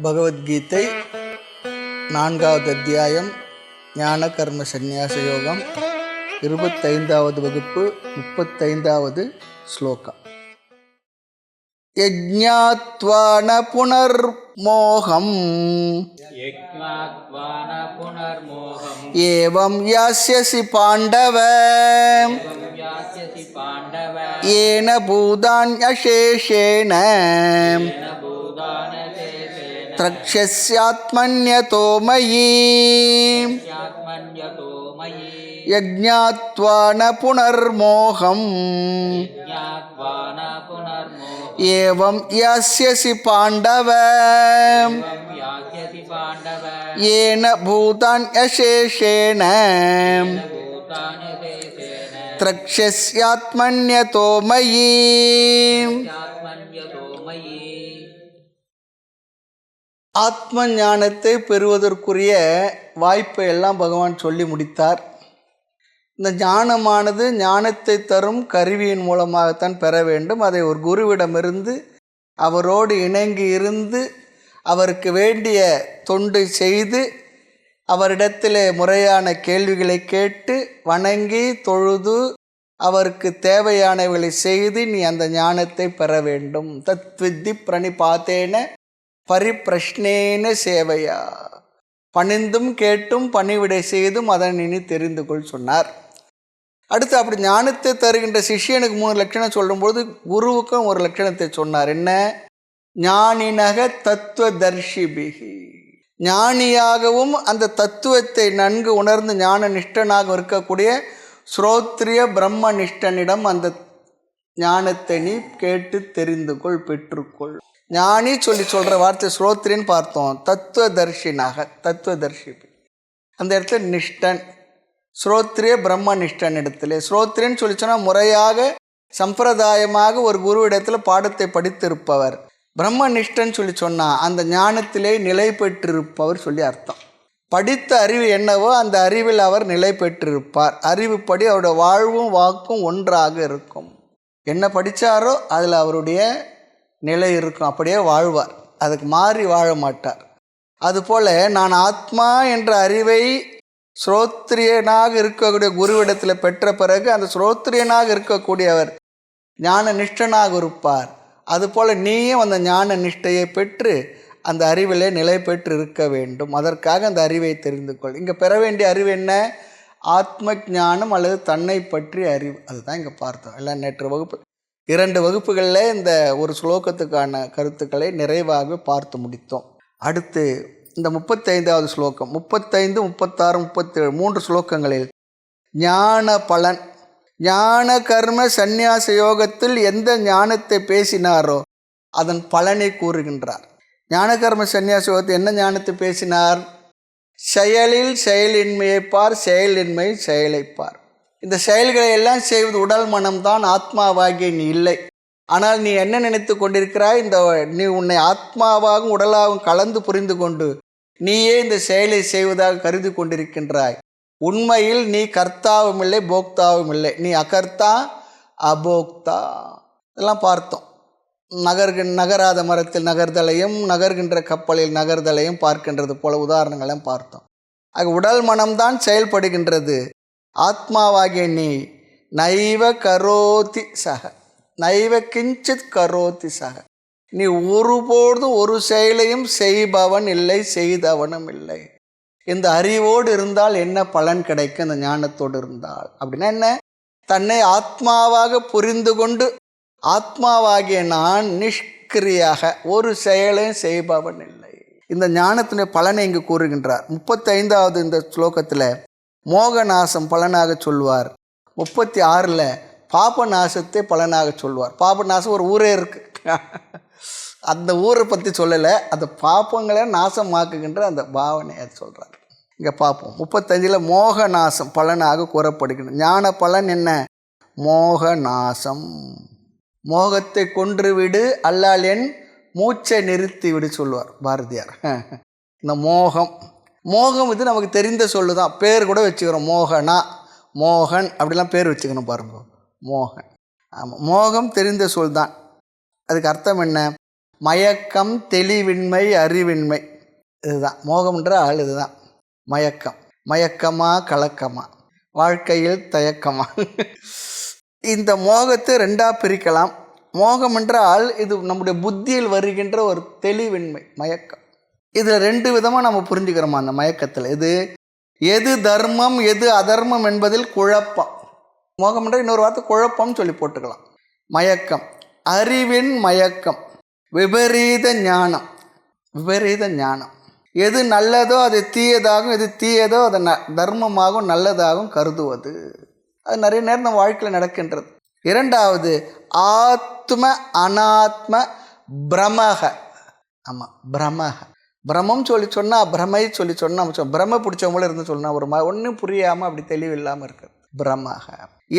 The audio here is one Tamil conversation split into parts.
பகவத்கீதை 4வது அத்தியாயம் ஞான கர்ம சந்நியாச யோகம் 25வது வகுப்பு 35வது ஸ்லோகம். யஜ்ஞாத்வா ந புனர்மோகம் ஏவம் யாஸ்யசி பாண்டவ ஏன பூதான்யசேஷேன த்ரக்ஷ்யஸ்யாத்மன்யதோ மயி யஜ்ஞாத்வா ந புனர்மோகம் ஏவம் யாஸ்யசி பாண்டவ ஏன பூதான்யசேஷேன த்ரக்ஷ்யஸ்யாத்மன்யதோ மயி. ஆத்ம ஞானத்தை பெறுவதற்குரிய வாய்ப்பை எல்லாம் பகவான் சொல்லி முடித்தார். இந்த ஞானமானது ஞானத்தை தரும் கருவியின் மூலமாகத்தான் பெற வேண்டும். அதை ஒரு குருவிடமிருந்து அவரோடு இணங்கி இருந்து அவருக்கு வேண்டிய தொண்டு செய்து அவரிடத்தில் முறையான கேள்விகளை கேட்டு வணங்கி தொழுது அவருக்கு தேவையானவர்களை செய்து நீ அந்த ஞானத்தை பெற வேண்டும். தத்வித்தி பிரணிபாத்தேன பரிப்பிரஷ்னேன சேவையா, பணிந்தும் கேட்டும் பணிவிடை செய்தும் அதனை இனி தெரிந்து கொள் சொன்னார். அடுத்து அப்படி ஞானத்தை தருகின்ற சிஷ்யனுக்கு 3 லட்சணம் சொல்லும்போது குருவுக்கும் ஒரு லட்சணத்தை சொன்னார். என்ன? ஞானினக தத்துவதர்ஷிபிகி, ஞானியாகவும் அந்த தத்துவத்தை நன்கு உணர்ந்து ஞான நிஷ்டனாக இருக்கக்கூடிய ஸ்ரோத்ரிய பிரம்ம நிஷ்டனிடம் அந்த ஞானத்தை நீ கேட்டு தெரிந்து கொள், பெற்றுக்கொள். ஞானி சொல்கிற வார்த்தை ஸ்ரோத்ரின்னு பார்த்தோம். தத்துவதர்ஷினாக, தத்துவதர்ஷி அந்த இடத்துல நிஷ்டன், ஸ்ரோத்ரிய பிரம்ம நிஷ்டன் இடத்துல. ஸ்ரோத்ரின்னு சொன்னால் முறையாக சம்பிரதாயமாக ஒரு குரு இடத்துல பாடத்தை படித்திருப்பவர். பிரம்ம நிஷ்டன் சொன்னால் அந்த ஞானத்திலே நிலை பெற்றிருப்பவர் சொல்லி அர்த்தம். படித்த அறிவு என்னவோ அந்த அறிவில் அவர் நிலை பெற்றிருப்பார். அறிவுப்படி அவருடைய வாழ்வும் வாக்கும் ஒன்றாக இருக்கும். என்ன படித்தாரோ அதில் அவருடைய நிலை இருக்கும், அப்படியே வாழ்வார், அதுக்கு மாறி வாழ மாட்டார். அதுபோல் நான் ஆத்மா என்ற அறிவை ஸ்ரோத்ரியனாக இருக்கக்கூடிய குருவிடத்தில் பெற்ற பிறகு அந்த ஸ்ரோத்ரியனாக இருக்கக்கூடியவர் ஞான நிஷ்டனாக இருப்பார். அதுபோல் நீயும் அந்த ஞான நிஷ்டையை பெற்று அந்த அறிவிலே நிலை பெற்று இருக்க வேண்டும். அதற்காக அந்த அறிவை தெரிந்து கொள். இங்கே பெற வேண்டிய அறிவு என்ன? ஆத்ம ஞானம் அல்லது தன்னை பற்றிய அறிவு. அதுதான் இங்கே பார்த்தோம். எல்லாம் நேற்று வகுப்பு 2 வகுப்புகளில் இந்த ஒரு ஸ்லோகத்துக்கான கருத்துக்களை நிறைவாக பார்த்து முடித்தோம். அடுத்து இந்த 35வது ஸ்லோகம், 35, 36, 37 3 ஸ்லோகங்களில் ஞான பலன், ஞான கர்ம சந்நியாச யோகத்தில் எந்த ஞானத்தை பேசினாரோ அதன் பலனை கூறுகின்றார். ஞான கர்ம சந்நியாச யோகத்தில் என்ன ஞானத்தை பேசினார்? செயலில் செயலின்மையை பார், செயலின்மை செயலை பார். இந்த செயல்களை எல்லாம் செய்வது உடல் மனம்தான், ஆத்மாவாகிய நீ இல்லை. ஆனால் நீ என்ன நினைத்து கொண்டிருக்கிறாய்? நீ உன்னை ஆத்மாவாகவும் உடலாகவும் கலந்து புரிந்து கொண்டு நீயே இந்த செயலை செய்வதாக கருதி கொண்டிருக்கின்றாய். உண்மையில் நீ கர்த்தாவும் இல்லை, போக்தாவும் இல்லை. நீ அகர்த்தா அபோக்தா. இதெல்லாம் பார்த்தோம். நகராத மரத்தில் நகர்தலையும் நகர்கின்ற கப்பலில் நகர்தலையும் பார்க்கின்றது போல உதாரணங்களையும் பார்த்தோம். ஆக உடல் மனம்தான் செயல்படுகின்றது. ஆத்மாவாகிய நீ நைவ கரோதி சக, நைவ கிஞ்சித் கரோதி சக, நீ ஒருபோதும் ஒரு செயலையும் செய்பவன் இல்லை, செய்தவனும் இல்லை. இந்த அறிவோடு இருந்தால் என்ன பலன் கிடைக்கும்? இந்த ஞானத்தோடு இருந்தால் அப்படின்னா என்ன? தன்னை ஆத்மாவாக புரிந்து கொண்டு ஆத்மாவாகிய நான் நிஷ்கிரியாக ஒரு செயலையும் செய்பவன் இல்லை. இந்த ஞானத்தினுடைய பலனை இங்கு கூறுகின்றார். 35வது இந்த ஸ்லோகத்தில் மோகநாசம் பலனாக சொல்வார். 36ல் பாபநாசத்தை பலனாக சொல்வார். பாபநாசம் ஒரு ஊரே இருக்கு, அந்த ஊரை பற்றி சொல்லலை, அந்த பாப்பங்களை நாசமாக்குகின்ற அந்த பாவனை அது சொல்கிறார். இங்கே பார்ப்போம். 35ல் மோகநாசம் பலனாக கூறப்படுகின்ற ஞான பலன் என்ன? மோகநாசம். மோகத்தை கொன்றுவிடு அல்லால் என் மூச்சை நிறுத்தி விடு சொல்லுவார் பாரதியார். இந்த மோகம் இது நமக்கு தெரிந்த சொல்லு தான். பேர் கூட வச்சுக்கிறோம். மோகனா, மோகன் அப்படிலாம் பேர் வச்சுக்கணும் பாருங்க. மோகன். ஆமாம், மோகம் தெரிந்த சொல் தான். அதுக்கு அர்த்தம் என்ன? மயக்கம், தெளிவின்மை, அறிவின்மை. இதுதான் மோகம்ன்றால். இதுதான் மயக்கம். மயக்கமா கலக்கமா, வாழ்க்கையில் தயக்கமா. இந்த மோகத்தை ரெண்டாக பிரிக்கலாம். மோகம் என்றால் இது நம்முடைய புத்தியில் வருகின்ற ஒரு தெளிவின்மை, மயக்கம். இதில் ரெண்டு விதமாக நம்ம புரிஞ்சுக்கிறோமா அந்த மயக்கத்தில். எது தர்மம் எது அதர்மம் என்பதில் குழப்பம். மோகம் என்ற இன்னொரு வார்த்தை குழப்பம்னு சொல்லி போட்டுக்கலாம். மயக்கம், அறிவின் மயக்கம், விபரீத ஞானம். விபரீத ஞானம், எது நல்லதோ அது தீயதாகும், எது தீயதோ அதை தர்மமாகவும் நல்லதாகவும் கருதுவது. அது நிறைய நேரம் நம்ம வாழ்க்கையில் நடக்கின்றது. இரண்டாவது ஆத்ம அனாத்ம பிரமக. ஆமாம், பிரமக. பிரமம் சொல்லி சொன்னால், பிரமை சொல்லி சொன்னால், நம்ம பிரம பிடிச்சவங்களும் இருந்து சொன்னால் ஒரு ஒன்றும் புரியாமல் அப்படி தெளிவில்லாமல் இருக்குது. பிரமக,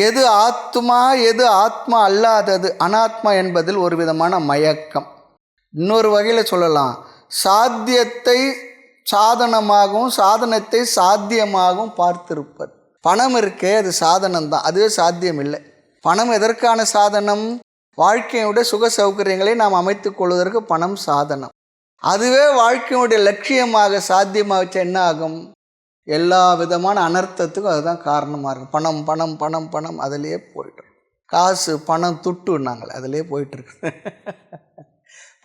எது ஆத்மா எது ஆத்மா அல்லாதது அனாத்மா என்பதில் ஒரு விதமான மயக்கம். இன்னொரு வகையில் சொல்லலாம், சாத்தியத்தை சாதனமாகவும் சாதனத்தை சாத்தியமாகவும் பார்த்திருப்பது. பணம் இருக்கே, அது சாதனம்தான், அதுவே சாத்தியம் இல்லை. பணம் எதற்கான சாதனம்? வாழ்க்கையுடைய சுக சௌகரியங்களை நாம் அமைத்துக் கொள்வதற்கு பணம் சாதனம். அதுவே வாழ்க்கையுடைய லட்சியமாக சாத்தியமாக வச்சா என்ன ஆகும்? எல்லா விதமான அனர்த்தத்துக்கும் அதுதான் காரணமாக இருக்கும். பணம் பணம் பணம் பணம் அதிலே போய்ட்டு, காசு பணம் துட்டுன்னாங்களே அதிலே போயிட்டுருக்கு.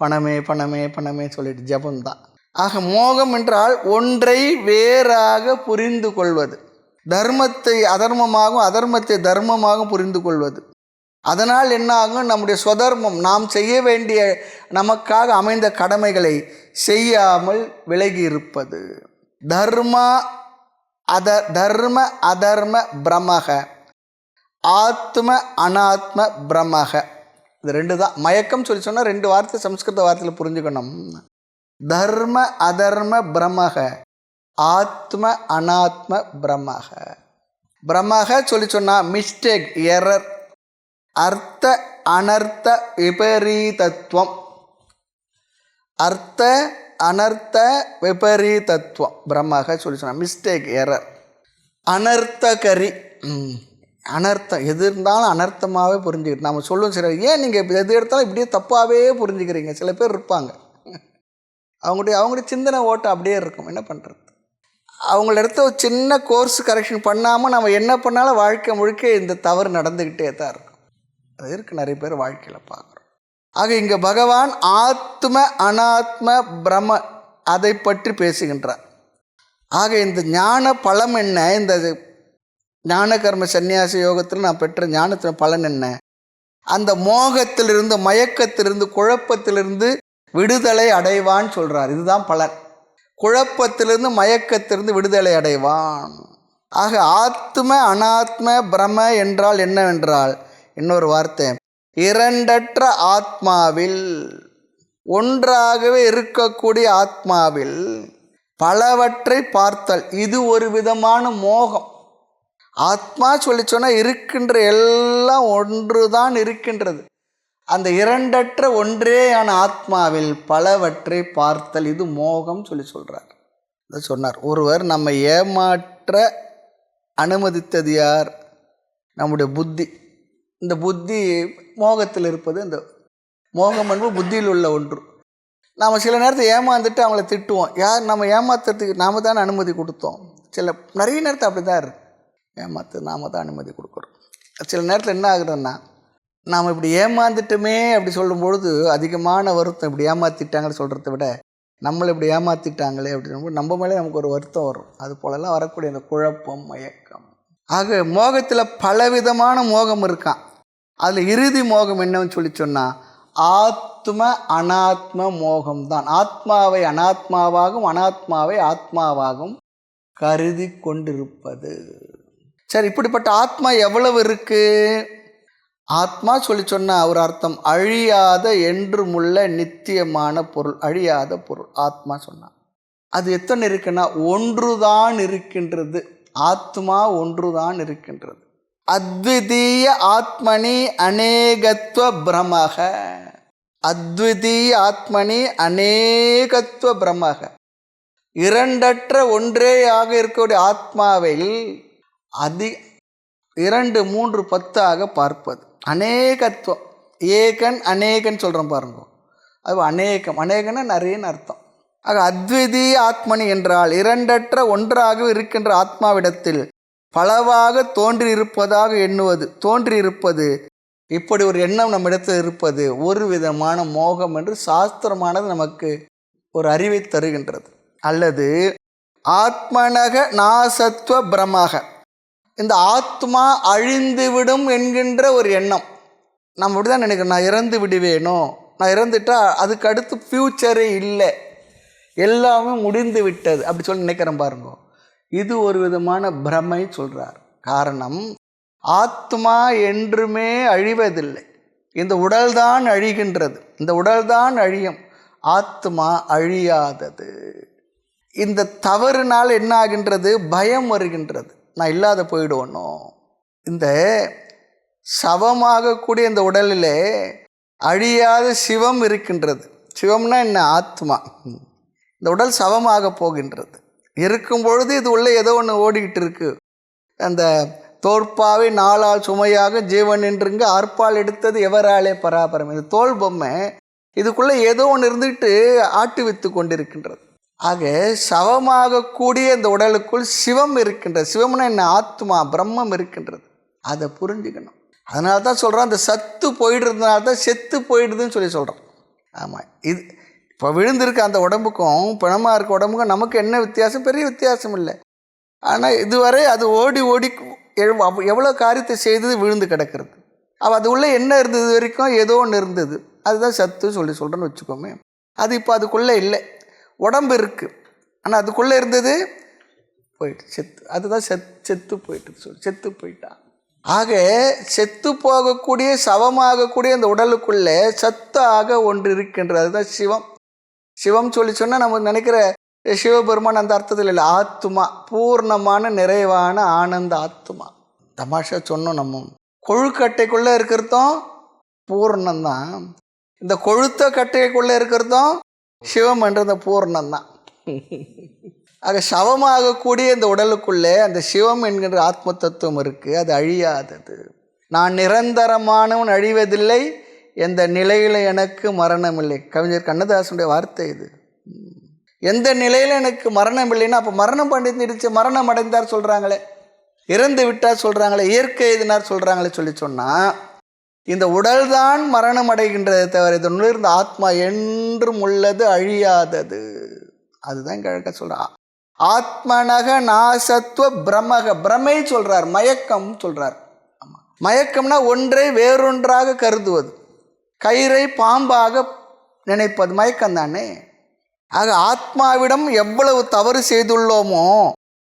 பணமே பணமே பணமே சொல்லிட்டு ஜபம்தான். ஆக மோகம் என்றால் ஒன்றை வேறாக புரிந்து கொள்வது, தர்மத்தை அதர்மமாகவும் அதர்மத்தை தர்மமாகவும் புரிந்து கொள்வது. அதனால் என்ன ஆகும்? நம்முடைய ஸ்வதர்மம், நாம் செய்ய வேண்டிய நமக்காக அமைந்த கடமைகளை செய்யாமல் விலகி இருப்பது. தர்ம அதர்ம பிரமக, ஆத்ம அனாத்ம பிரமக. இது ரெண்டு தான் மயக்கம் சொல்லி சொன்னால் ரெண்டு வார்த்தை சம்ஸ்கிருத வார்த்தையில் புரிஞ்சுக்கணும். தர்ம அதர்ம பிரமக, ஆத்ம அனாத்ம பிரமக. பிரமக சொல்லி சொன்னால் மிஸ்டேக், எரர், அர்த்த அனர்த்த விபரீதத்துவம். அர்த்த அனர்த்த விபரீதத்துவம் பிரமக சொல்லி சொன்னால் மிஸ்டேக், எரர். அனர்த்தகரி, அனர்த்தம் எது இருந்தாலும் அனர்த்தமாகவே புரிஞ்சுக்கிட்டு நம்ம சொல்லுவோம். சரி, ஏன் நீங்கள் எது எடுத்தாலும் இப்படியே தப்பாகவே புரிஞ்சுக்கிறீங்க? சில பேர் இருப்பாங்க, அவங்களுடைய சிந்தனை ஓட்டம் அப்படியே இருக்கும். என்ன பண்ணுறது? அவங்கள இடத்த ஒரு சின்ன கோர்ஸ் கரெக்ஷன் பண்ணாமல் நம்ம என்ன பண்ணாலும் வாழ்க்கை முழுக்க இந்த தவறு நடந்துக்கிட்டே தான் இருக்கும். அது இருக்குது, நிறைய பேர் வாழ்க்கையில் பார்க்குறோம். ஆக இங்கே பகவான் ஆத்ம அனாத்ம பிரம அதை பற்றி பேசுகின்றார். ஆக இந்த ஞான பலம் என்ன? இந்த ஞான கர்ம சந்நியாச யோகத்தில் நான் பெற்ற ஞானத்தின் பலன் என்ன? அந்த மோகத்திலிருந்து, மயக்கத்திலிருந்து, குழப்பத்திலிருந்து விடுதலை அடைவான்னு சொல்கிறார். இதுதான் பலன். குழப்பத்திலிருந்து மயக்கத்திலிருந்து விடுதலை அடைவான். ஆக ஆத்ம அனாத்ம பிரம என்றால் என்னவென்றால், இன்னொரு வார்த்தை, இரண்டற்ற ஆத்மாவில், ஒன்றாகவே இருக்கக்கூடிய ஆத்மாவில் பலவற்றை பார்த்தல். இது ஒரு விதமான மோகம். ஆத்மா சொல்லி சொன்னால் இருக்கின்ற எல்லாம் ஒன்று தான் இருக்கின்றது. அந்த இரண்டற்ற ஒன்றேயான ஆத்மாவில் பலவற்றை பார்த்தல், இது மோகம் சொல்லி சொல்கிறார். இதை சொன்னார். ஒருவர் நம்ம ஏமாற்ற அனுமதித்தது யார்? நம்முடைய புத்தி. இந்த புத்தி மோகத்தில் இருப்பது. இந்த மோகம் என்பது புத்தியில் உள்ள ஒன்று. நாம் சில நேரத்தை ஏமாந்துட்டு அவங்கள திட்டுவோம். யார்? நம்ம ஏமாத்துறதுக்கு நாம் தானே அனுமதி கொடுத்தோம். நிறைய நேரத்தை அப்படி தான் இருக்குது. ஏமாத்து நாம் தான் அனுமதி கொடுக்குறோம். சில நேரத்தில் என்ன ஆகுதுன்னா, நாம் இப்படி ஏமாந்துட்டுமே அப்படி சொல்லும்பொழுது அதிகமான வருத்தம். இப்படி ஏமாற்றிட்டாங்கன்னு சொல்கிறத விட நம்மளை இப்படி ஏமாற்றிட்டாங்களே அப்படின்னு நம்ம மேலே நமக்கு ஒரு வருத்தம் வரும். அது போலலாம் வரக்கூடிய அந்த குழப்பம், மயக்கம். ஆக மோகத்தில் பலவிதமான மோகம் இருக்கான். அதில் இறுதி மோகம் என்னன்னு சொல்லி சொன்னால் ஆத்ம அனாத்ம மோகம்தான். ஆத்மாவை அனாத்மாவாகவும் அனாத்மாவை ஆத்மாவாகவும் கருதி கொண்டிருப்பது. சரி, இப்படிப்பட்ட ஆத்மா எவ்வளவு இருக்குது? ஆத்மா சொல்லி சொன்னால் ஒரு அர்த்தம் அழியாத என்றுமுள்ள நித்தியமான பொருள், அழியாத பொருள். ஆத்மா சொன்னால் அது எத்தனை இருக்குன்னா ஒன்றுதான் இருக்கின்றது. ஆத்மா ஒன்றுதான் இருக்கின்றது. அத்விதீய ஆத்மனி அநேகத்துவ பிரமக. அத்விதீய ஆத்மனி அநேகத்துவ பிரமக. இரண்டற்ற ஒன்றேயாக இருக்கக்கூடிய ஆத்மாவில் 2, 3, 10 பார்ப்பது. அநேகத்துவம், ஏகன் அநேகன் சொல்கிறோம் பாருங்க. அது அநேகம், அநேகம்னா நிறையன்னு அர்த்தம். ஆக அத்விதீய ஆத்மனி என்றால் இரண்டற்ற ஒன்றாக இருக்கின்ற ஆத்மாவிடத்தில் பலவாக தோன்றியிருப்பதாக எண்ணுவது, தோன்றியிருப்பது, இப்படி ஒரு எண்ணம் நம்மிடத்தில் இருப்பது ஒரு விதமான மோகம் என்று சாஸ்திரமானது நமக்கு ஒரு அறிவை தருகின்றது. அல்லது ஆத்மனக நாசத்துவ பிரமாக, இந்த ஆத்மா அழிந்துவிடும் என்கின்ற ஒரு எண்ணம். நம்ம அப்படி தான் நினைக்கிறோம், நான் இறந்து விடுவேனோ, நான் இறந்துட்டா அதுக்கு அடுத்து ஃப்யூச்சரே இல்லை, எல்லாமே முடிந்து விட்டது அப்படி சொல்லி நினைக்கிறேன் பாருங்க. இது ஒரு விதமான பிரமை சொல்கிறார். காரணம், ஆத்மா என்றுமே அழிவதில்லை. இந்த உடல்தான் அழிகின்றது, இந்த உடல்தான் அழியும், ஆத்மா அழியாதது. இந்த தவறுனால் என்ன ஆகின்றது? பயம் வருகின்றது, நான் இல்லாத போயிடுவோனோ. இந்த சவமாகக்கூடிய இந்த உடலிலே அழியாத சிவம் இருக்கின்றது. சிவம்னா என்ன? ஆத்மா. இந்த உடல் சவமாக போகின்றது. இருக்கும் பொழுது இது உள்ள ஏதோ ஒன்று ஓடிக்கிட்டு இருக்கு. அந்த தோற்பாவை நாளால் சுமையாக ஜீவன் என்றுங்க ஆற்பால் எடுத்தது எவராலே பராபரம். இந்த தோல் பொம்மை இதுக்குள்ளே ஏதோ ஒன்று இருந்துட்டு ஆட்டுவித்து கொண்டிருக்கின்றது. ஆக சவமாக கூடிய இந்த உடலுக்குள் சிவம் இருக்கின்றது. சிவம்னா என்ன? ஆத்மா, பிரம்மம் இருக்கின்றது. அதை புரிஞ்சுக்கணும். அதனால தான் சொல்கிறோம், அந்த சத்து போயிடுறதுனால தான் செத்து போயிடுதுன்னு சொல்லி சொல்கிறோம். ஆமாம், இது இப்போ விழுந்திருக்க அந்த உடம்புக்கும் பிணமாக இருக்க உடம்புக்கும் நமக்கு என்ன வித்தியாசம்? பெரிய வித்தியாசம் இல்லை. ஆனால் இதுவரை அது ஓடி ஓடி எவ்வளோ காரியத்தை செய்தது விழுந்து கிடக்கிறது. அப்போ அது உள்ளே என்ன இருந்தது? வரைக்கும் ஏதோ ஒன்று இருந்தது, அதுதான் சத்து சொல்லி சொல்கிறேன்னு வச்சுக்கோமே. அது இப்போ அதுக்குள்ளே இல்லை. உடம்பு இருக்குது, ஆனால் அதுக்குள்ளே இருந்தது போயிட்டு செத்து, அதுதான் செத்து போயிட்டு சொல்லி செத்து போயிட்டான். ஆக செத்து போகக்கூடிய சவமாகக்கூடிய அந்த உடலுக்குள்ளே சத்தாக ஒன்று இருக்கின்றது, அதுதான் சிவம். சிவம் சொல்லி சொன்னால் நம்ம நினைக்கிற சிவபெருமான் அந்த அர்த்தத்தில் இல்லை. ஆத்மா, பூர்ணமான நிறைவான ஆனந்த ஆத்மா. தமாஷா சொன்னோம், நம்ம கொழுக்கட்டைக்குள்ளே இருக்கிறதும் பூர்ணம்தான், இந்த கொழுத்த கட்டைக்குள்ளே இருக்கிறதும் சிவம் என்ற பூர்ணம்தான். ஆக சவமாகக்கூடிய இந்த உடலுக்குள்ளே அந்த சிவம் என்கின்ற ஆத்ம தத்துவம் இருக்குது, அது அழியாதது. நான் நிரந்தரமானவன், அழிவதில்லை, எந்த நிலையில் எனக்கு மரணம் இல்லை. கவிஞர் கண்ணதாசனுடைய வார்த்தை இது. எந்த நிலையில் எனக்கு மரணம் இல்லைன்னா, அப்போ மரணம் பண்ணிருந்துச்சு, மரணம் அடைந்தார் சொல்கிறாங்களே, இறந்து விட்டார் சொல்கிறாங்களே, இயற்கை எதினார் சொல்கிறாங்களே சொல்லி சொன்னால், இந்த உடல் தான் மரணம் அடைகின்றதை தவிர இதனுள்ள இருந்த ஆத்மா என்றும் உள்ளது, அழியாதது. அதுதான் கிழக்க சொல்கிறார். ஆத்மனக நாசத்துவ பிரமக, பிரமை சொல்கிறார், மயக்கம் சொல்கிறார். ஆமாம், மயக்கம்னா ஒன்றை வேறொன்றாக கருதுவது, கயிறை பாம்பாக நினைப்பது மயக்கம் தானே. ஆக ஆத்மாவிடம் எவ்வளவு தவறு செய்துள்ளோமோ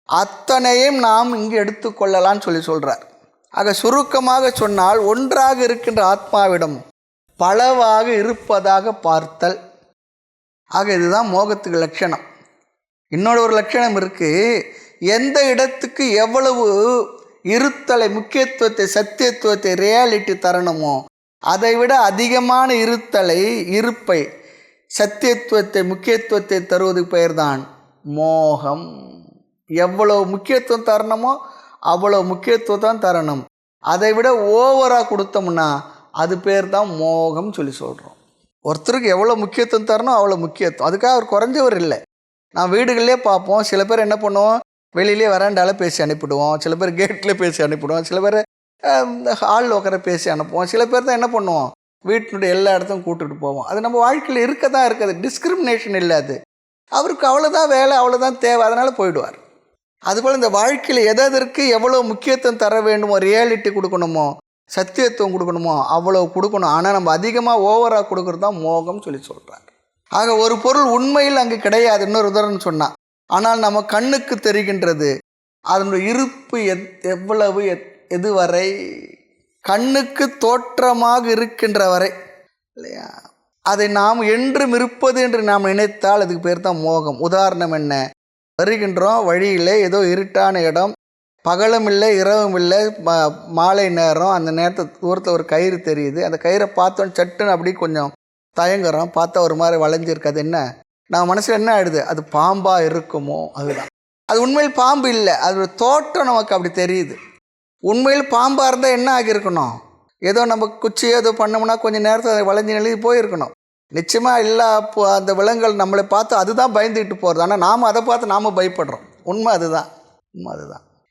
அத்தனையும் நாம் இங்கு எடுத்துக்கொள்ளலான்னு சொல்லி சொல்கிறார். ஆக சுருக்கமாக சொன்னால், ஒன்றாக இருக்கின்ற ஆத்மாவிடம் பலவாக இருப்பதாக பார்த்தல். ஆக இதுதான் மோகத்துக்கு லட்சணம். இன்னொரு ஒரு லட்சணம் இருக்குது, எந்த இடத்துக்கு எவ்வளவு இருத்தலை, முக்கியத்துவத்தை, சத்தியத்துவத்தை, ரியாலிட்டி தரணுமோ அதை விட அதிகமான இருத்தலை, இருப்பை, சத்தியத்துவத்தை, முக்கியத்துவத்தை தருவதுக்கு பெயர்தான் மோகம். எவ்வளோ முக்கியத்துவம் தரணுமோ அவ்வளோ முக்கியத்துவம் தரணும். அதை விட ஓவராக கொடுத்தோம்னா அது பேர் தான் மோகம் சொல்லி சொல்கிறோம். ஒருத்தருக்கு எவ்வளோ முக்கியத்துவம் தரணும் அவ்வளோ முக்கியத்துவம், அதுக்காக அவர் குறைஞ்சவர் இல்லை. நான் வீடுகளிலே பார்ப்போம், சில பேர் என்ன பண்ணுவோம், வெளியிலே வராண்டால் பேசி அனுப்பிடுவோம், சில பேர் கேட்டில் பேசி அனுப்பிடுவோம், சில பேர் ஹாலில் உட்கார பேசி அனுப்புவோம், சில பேர் தான் என்ன பண்ணுவோம், வீட்டினுடைய எல்லா இடத்துக்கும் கூப்பிட்டுட்டு போவோம். அது நம்ம வாழ்க்கையில் இருக்க தான் இருக்குது, டிஸ்கிரிமினேஷன் இல்லை. அது அவருக்கு அவ்வளோதான் வேலை, அவ்வளோதான் தேவை, அதனால் போயிடுவார். அதுபோல் இந்த வாழ்க்கையில் எதற்கு எவ்வளோ முக்கியத்துவம் தர வேண்டுமோ, ரியாலிட்டி கொடுக்கணுமோ, சத்தியத்துவம் கொடுக்கணுமோ அவ்வளோ கொடுக்கணும். ஆனால் நம்ம அதிகமாக ஓவராக கொடுக்குறது தான் மோகம் சொல்லி சொல்கிறார். ஆக ஒரு பொருள் உண்மையில் அங்கு கிடையாது, இன்னொரு உதாரணம் சொன்னால், ஆனால் நம்ம கண்ணுக்கு தெரிகின்றது. அதனுடைய இருப்பு எவ்வளவு, எதுவரை, கண்ணுக்கு தோற்றமாக இருக்கின்ற வரை இல்லையா, அதை நாம் என்றும் இருப்பது என்று நாம் நினைத்தால் அதுக்கு பேர் தான் மோகம். உதாரணம் என்ன, வருகின்றோம், வழியில் ஏதோ இருட்டான இடம், பகலும் இல்லை இரவும் இல்லை, மாலை நேரம், அந்த நேரத்தை தூரத்தில் ஒரு கயிறு தெரியுது. அந்த கயிறை பார்த்தோன்னு சட்டுன்னு அப்படி கொஞ்சம் தயங்குறோம், பார்த்தா ஒரு மாதிரி வளைஞ்சிருக்கு. அது என்ன, நம்ம மனசில் என்ன ஆகிடுது, அது பாம்பாக இருக்குமோ, அதுதான். அது உண்மையில் பாம்பு இல்லை, அதோட தோற்றம் நமக்கு அப்படி தெரியுது. உண்மையில் பாம்பாக இருந்தால் என்ன ஆகியிருக்கணும், ஏதோ நம்ம குச்சி ஏதோ பண்ணோம்னா கொஞ்சம் நேரத்தில் அதை வளைஞ்சி நெழுதி போயிருக்கணும். நிச்சயமாக எல்லா அந்த விலங்குகள் நம்மளை பார்த்து அதுதான் பயந்துக்கிட்டு போகிறது. ஆனால் நாம் அதை பார்த்து நாம் பயப்படுறோம். உண்மை அதுதான்.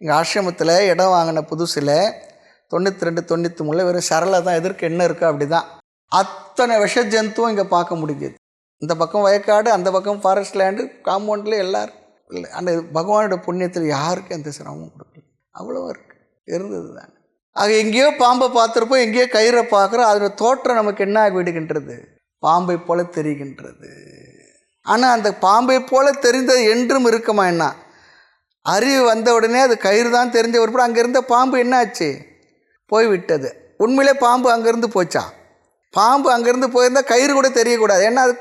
எங்கள் ஆசிரமத்தில் இடம் வாங்கின புதுசில் 92, 93 வெறும் சரளை தான், எதிர்க்க என்ன இருக்கோ அப்படி தான். அத்தனை விஷ ஜந்துவும் இங்கே பார்க்க முடிஞ்சது. இந்த பக்கம் வயக்காடு, அந்த பக்கம் ஃபாரஸ்ட் லேண்டு, காம்பவுண்டில் எல்லோரும் இல்லை. அந்த பகவானோட புண்ணியத்தில் யாருக்கும் எந்த சிரமமும் கொடுக்கல. அவ்வளோ இருந்தது தான். ஆக எங்கேயோ பாம்பை பார்த்துருப்போம், எங்கேயோ கயிறை பார்க்குறோம். அதோட தோற்றம் நமக்கு என்ன ஆகி விடுகின்றது? பாம்பை போல தெரிகின்றது. ஆனால் அந்த பாம்பை போல தெரிந்தது என்றும் இருக்குமா? என்ன அறிவு வந்த உடனே அது கயிறு தான் தெரிஞ்ச ஒரு அங்கே இருந்த பாம்பு என்ன ஆச்சு? போய்விட்டது. உண்மையிலே பாம்பு அங்கேருந்து போச்சா? பாம்பு அங்கேருந்து போயிருந்தால் கயிறு கூட தெரியக்கூடாது. ஏன்னா அது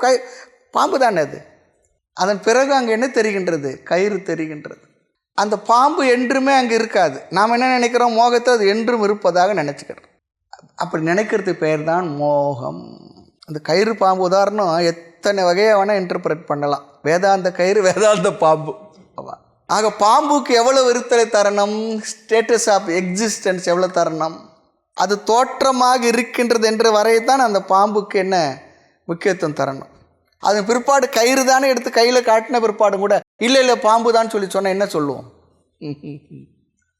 பாம்பு தானே அது. அதன் பிறகு அங்கே என்ன தெரிகின்றது? கயிறு தெரிகின்றது. அந்த பாம்பு என்றுமே அங்கே இருக்காது. நாம் என்ன நினைக்கிறோம்? மோகத்தை அது என்றும் இருப்பதாக நினச்சிக்கிறோம். அப்படி நினைக்கிறதுக்கு பெயர் தான் மோகம். அந்த கயிறு பாம்பு உதாரணம் எத்தனை வகையாக வேணால் இன்டர்பிரட் பண்ணலாம். வேதாந்த கயிறு, வேதாந்த பாம்பு. ஆக பாம்புக்கு எவ்வளோ இருத்தலை தரணும்? ஸ்டேட்டஸ் ஆஃப் எக்ஸிஸ்டன்ஸ் எவ்வளோ தரணும்? அது தோற்றமாக இருக்கின்றது என்ற வரையத்தான் அந்த பாம்புக்கு என்ன முக்கியத்துவம் தரணும். அதன் பிற்பாடு கயிறு தானே எடுத்து கையில் காட்டின பிற்பாடு கூட இல்லை பாம்பு தான் சொல்லி சொன்னால் என்ன சொல்லுவோம்?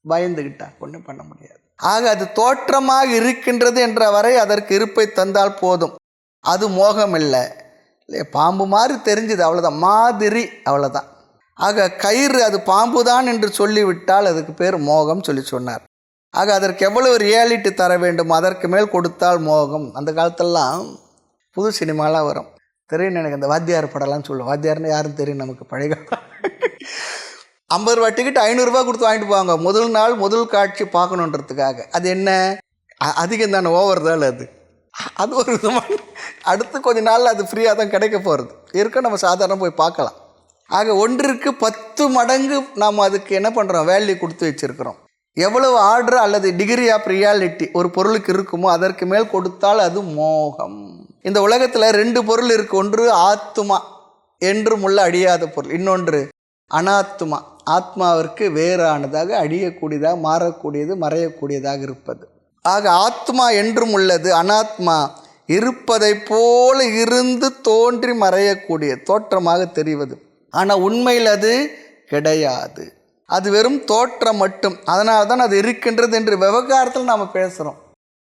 பயந்துக்கிட்டா ஒன்றும் பண்ண முடியாது. ஆக அது தோற்றமாக இருக்கின்றது என்ற வரை அதற்கு இருப்பை தந்தால் போதும். அது மோகம் இல்லை. பாம்பு மாதிரி தெரிஞ்சுது, அவ்வளோதான். மாதிரி, அவ்வளோதான். ஆக கயிறு அது பாம்பு தான் என்று சொல்லிவிட்டால் அதுக்கு பேர் மோகம் சொல்லி சொன்னார். ஆக அதற்கு எவ்வளவு ரியாலிட்டி தர வேண்டும், அதற்கு மேல் கொடுத்தால் மோகம். அந்த காலத்திலலாம் புது சினிமாலாம் வரும், தெரியும் எனக்கு. அந்த வாத்தியார் படம்லாம் சொல்லுவோம். வாத்தியார்னு யாரும் தெரியும் நமக்கு பழைய 50 ரூபா டிக்கெட் 500 ரூபா கொடுத்து வாங்கிட்டு போவாங்க. முதல் நாள் முதல் காட்சி பார்க்கணுன்றதுக்காக. அது என்ன அதிகம் தானே, ஓவர் தான் அது. அது ஒரு விதமான அடுத்து கொஞ்ச நாள் அது ஃப்ரீயாக தான் கிடைக்க போகிறது. இருக்க நம்ம சாதாரண போய் பார்க்கலாம். ஆக ஒன்றிற்கு 10 மடங்கு நாம் அதுக்கு என்ன பண்ணுறோம்? வேல்யூ கொடுத்து வச்சுருக்கிறோம். எவ்வளவு ஆர்டர் அல்லது டிகிரி ஆஃப் ரியாலிட்டி ஒரு பொருளுக்கு இருக்குமோ அதற்கு மேல் கொடுத்தால் அது மோகம். இந்த உலகத்தில் 2 பொருள் இருக்குது. ஒன்று ஆத்மா, என்றும் உள்ள அழியாத பொருள். இன்னொன்று அனாத்மா, ஆத்மாவிற்கு வேறானதாக, அழியக்கூடியதாக, மாறக்கூடியது, மறையக்கூடியதாக இருப்பது. ஆக ஆத்மா என்றும் உள்ளது, அனாத்மா இருப்பதை போல இருந்து தோன்றி மறையக்கூடிய தோற்றமாக தெரிவது. ஆனால் உண்மையில் அது கிடையாது. அது வெறும் தோற்றம் மட்டும். அதனால தான் அது இருக்கின்றது என்று விவகாரத்தில் நாம் பேசுகிறோம்.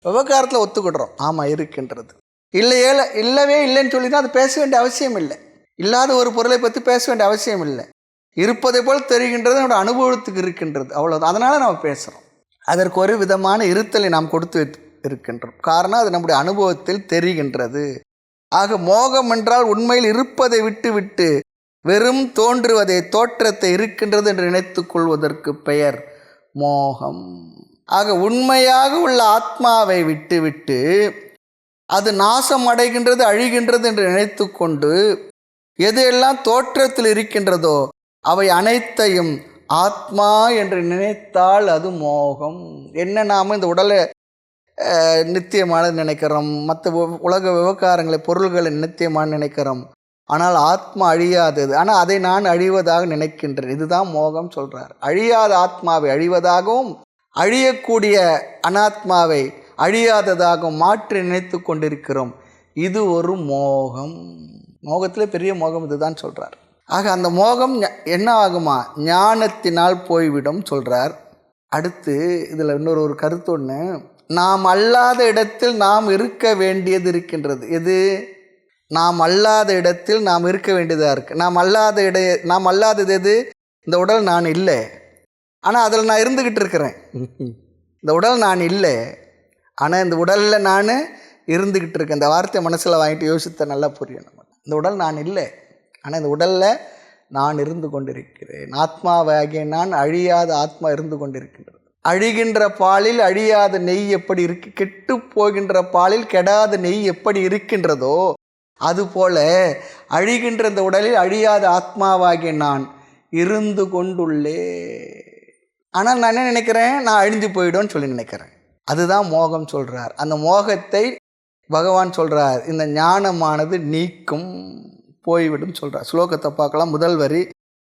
விவகாரத்தில் ஒத்துக்கிடுறோம், ஆமாம் இருக்கின்றது. இல்லவே இல்லைன்னு சொல்லி தான் அது பேச வேண்டிய அவசியம் இல்லை. இல்லாத ஒரு பொருளை பற்றி பேச வேண்டிய அவசியம் இல்லை. இருப்பதை போல் தெரிகின்றது, நம்முடைய அனுபவத்துக்கு இருக்கின்றது, அவ்வளோதான். அதனால் நாம் பேசுகிறோம். அதற்கு ஒரு விதமான இருத்தலை நாம் கொடுத்து இருக்கின்றோம். காரணம் அது நம்முடைய அனுபவத்தில் தெரிகின்றது. ஆக மோகம் என்றால் உண்மையில் இருப்பதை விட்டு விட்டு வெறும் தோன்றுவதை, தோற்றத்தை இருக்கின்றது என்று நினைத்து கொள்வதற்கு பெயர் மோகம். ஆக உண்மையாக உள்ள ஆத்மாவை விட்டுவிட்டு அது நாசம் அடைகின்றது, அழிகின்றது என்று நினைத்து கொண்டு எதையெல்லாம் தோற்றத்தில் இருக்கின்றதோ அவை அனைத்தையும் ஆத்மா என்று நினைத்தால் அது மோகம். என்ன நாம் இந்த உடலை நித்தியமானது நினைக்கிறோம், மற்ற உலக விவகாரங்களை, பொருள்களை நித்தியமான நினைக்கிறோம். ஆனால் ஆத்மா அழியாதது. ஆனால் அதை நான் அழிவதாக நினைக்கின்றேன். இதுதான் மோகம் சொல்கிறார். அழியாத ஆத்மாவை அழிவதாகவும் அழியக்கூடிய அனாத்மாவை அழியாததாகவும் மாற்றி நினைத்து கொண்டிருக்கிறோம். இது ஒரு மோகம். மோகத்தில் பெரிய மோகம் இதுதான் சொல்கிறார். ஆக அந்த மோகம் என்ன ஆகுமா? ஞானத்தினால் போய்விடும் சொல்கிறார். அடுத்து இதில் ஒரு கருத்து ஒன்று, நாம் அல்லாத இடத்தில் நாம் இருக்க வேண்டியது இருக்கின்றது. எது? நாம் அல்லாத இடத்தில் நாம் இருக்க வேண்டியதாக இருக்குது. நாம் அல்லாதது எது? இந்த உடல் நான் இல்லை, ஆனால் அதில் நான் இருந்துக்கிட்டு இருக்கிறேன். இந்த உடல் நான் இல்லை, ஆனால் இந்த உடலில் நான் இருந்துக்கிட்டு இருக்கேன். இந்த வார்த்தை மனசில் வாங்கிட்டு யோசித்த நல்லா புரியும். இந்த உடல் நான் இல்லை, ஆனால் இந்த உடலில் நான் இருந்து கொண்டிருக்கிறேன். ஆத்மாவாகிய நான் அழியாத ஆத்மா இருந்து கொண்டிருக்கின்றது. அழிகின்ற பாலில் அழியாத நெய் எப்படி இருக்கு, கெட்டு போகின்ற பாலில் கெடாத நெய் எப்படி இருக்கின்றதோ அதுபோல அழிகின்ற இந்த உடலில் அழியாத ஆத்மாவாகிய நான் இருந்து கொண்டுள்ளே. ஆனால் நான் என்ன நினைக்கிறேன்? நான் அழிஞ்சு போயிடும்னு சொல்லி நினைக்கிறேன். அதுதான் மோகம் சொல்கிறார். அந்த மோகத்தை பகவான் சொல்கிறார், இந்த ஞானமானது நீக்கும், போய்விடும் சொல்கிறார். ஸ்லோகத்தை பார்க்கலாம். முதல் வரி,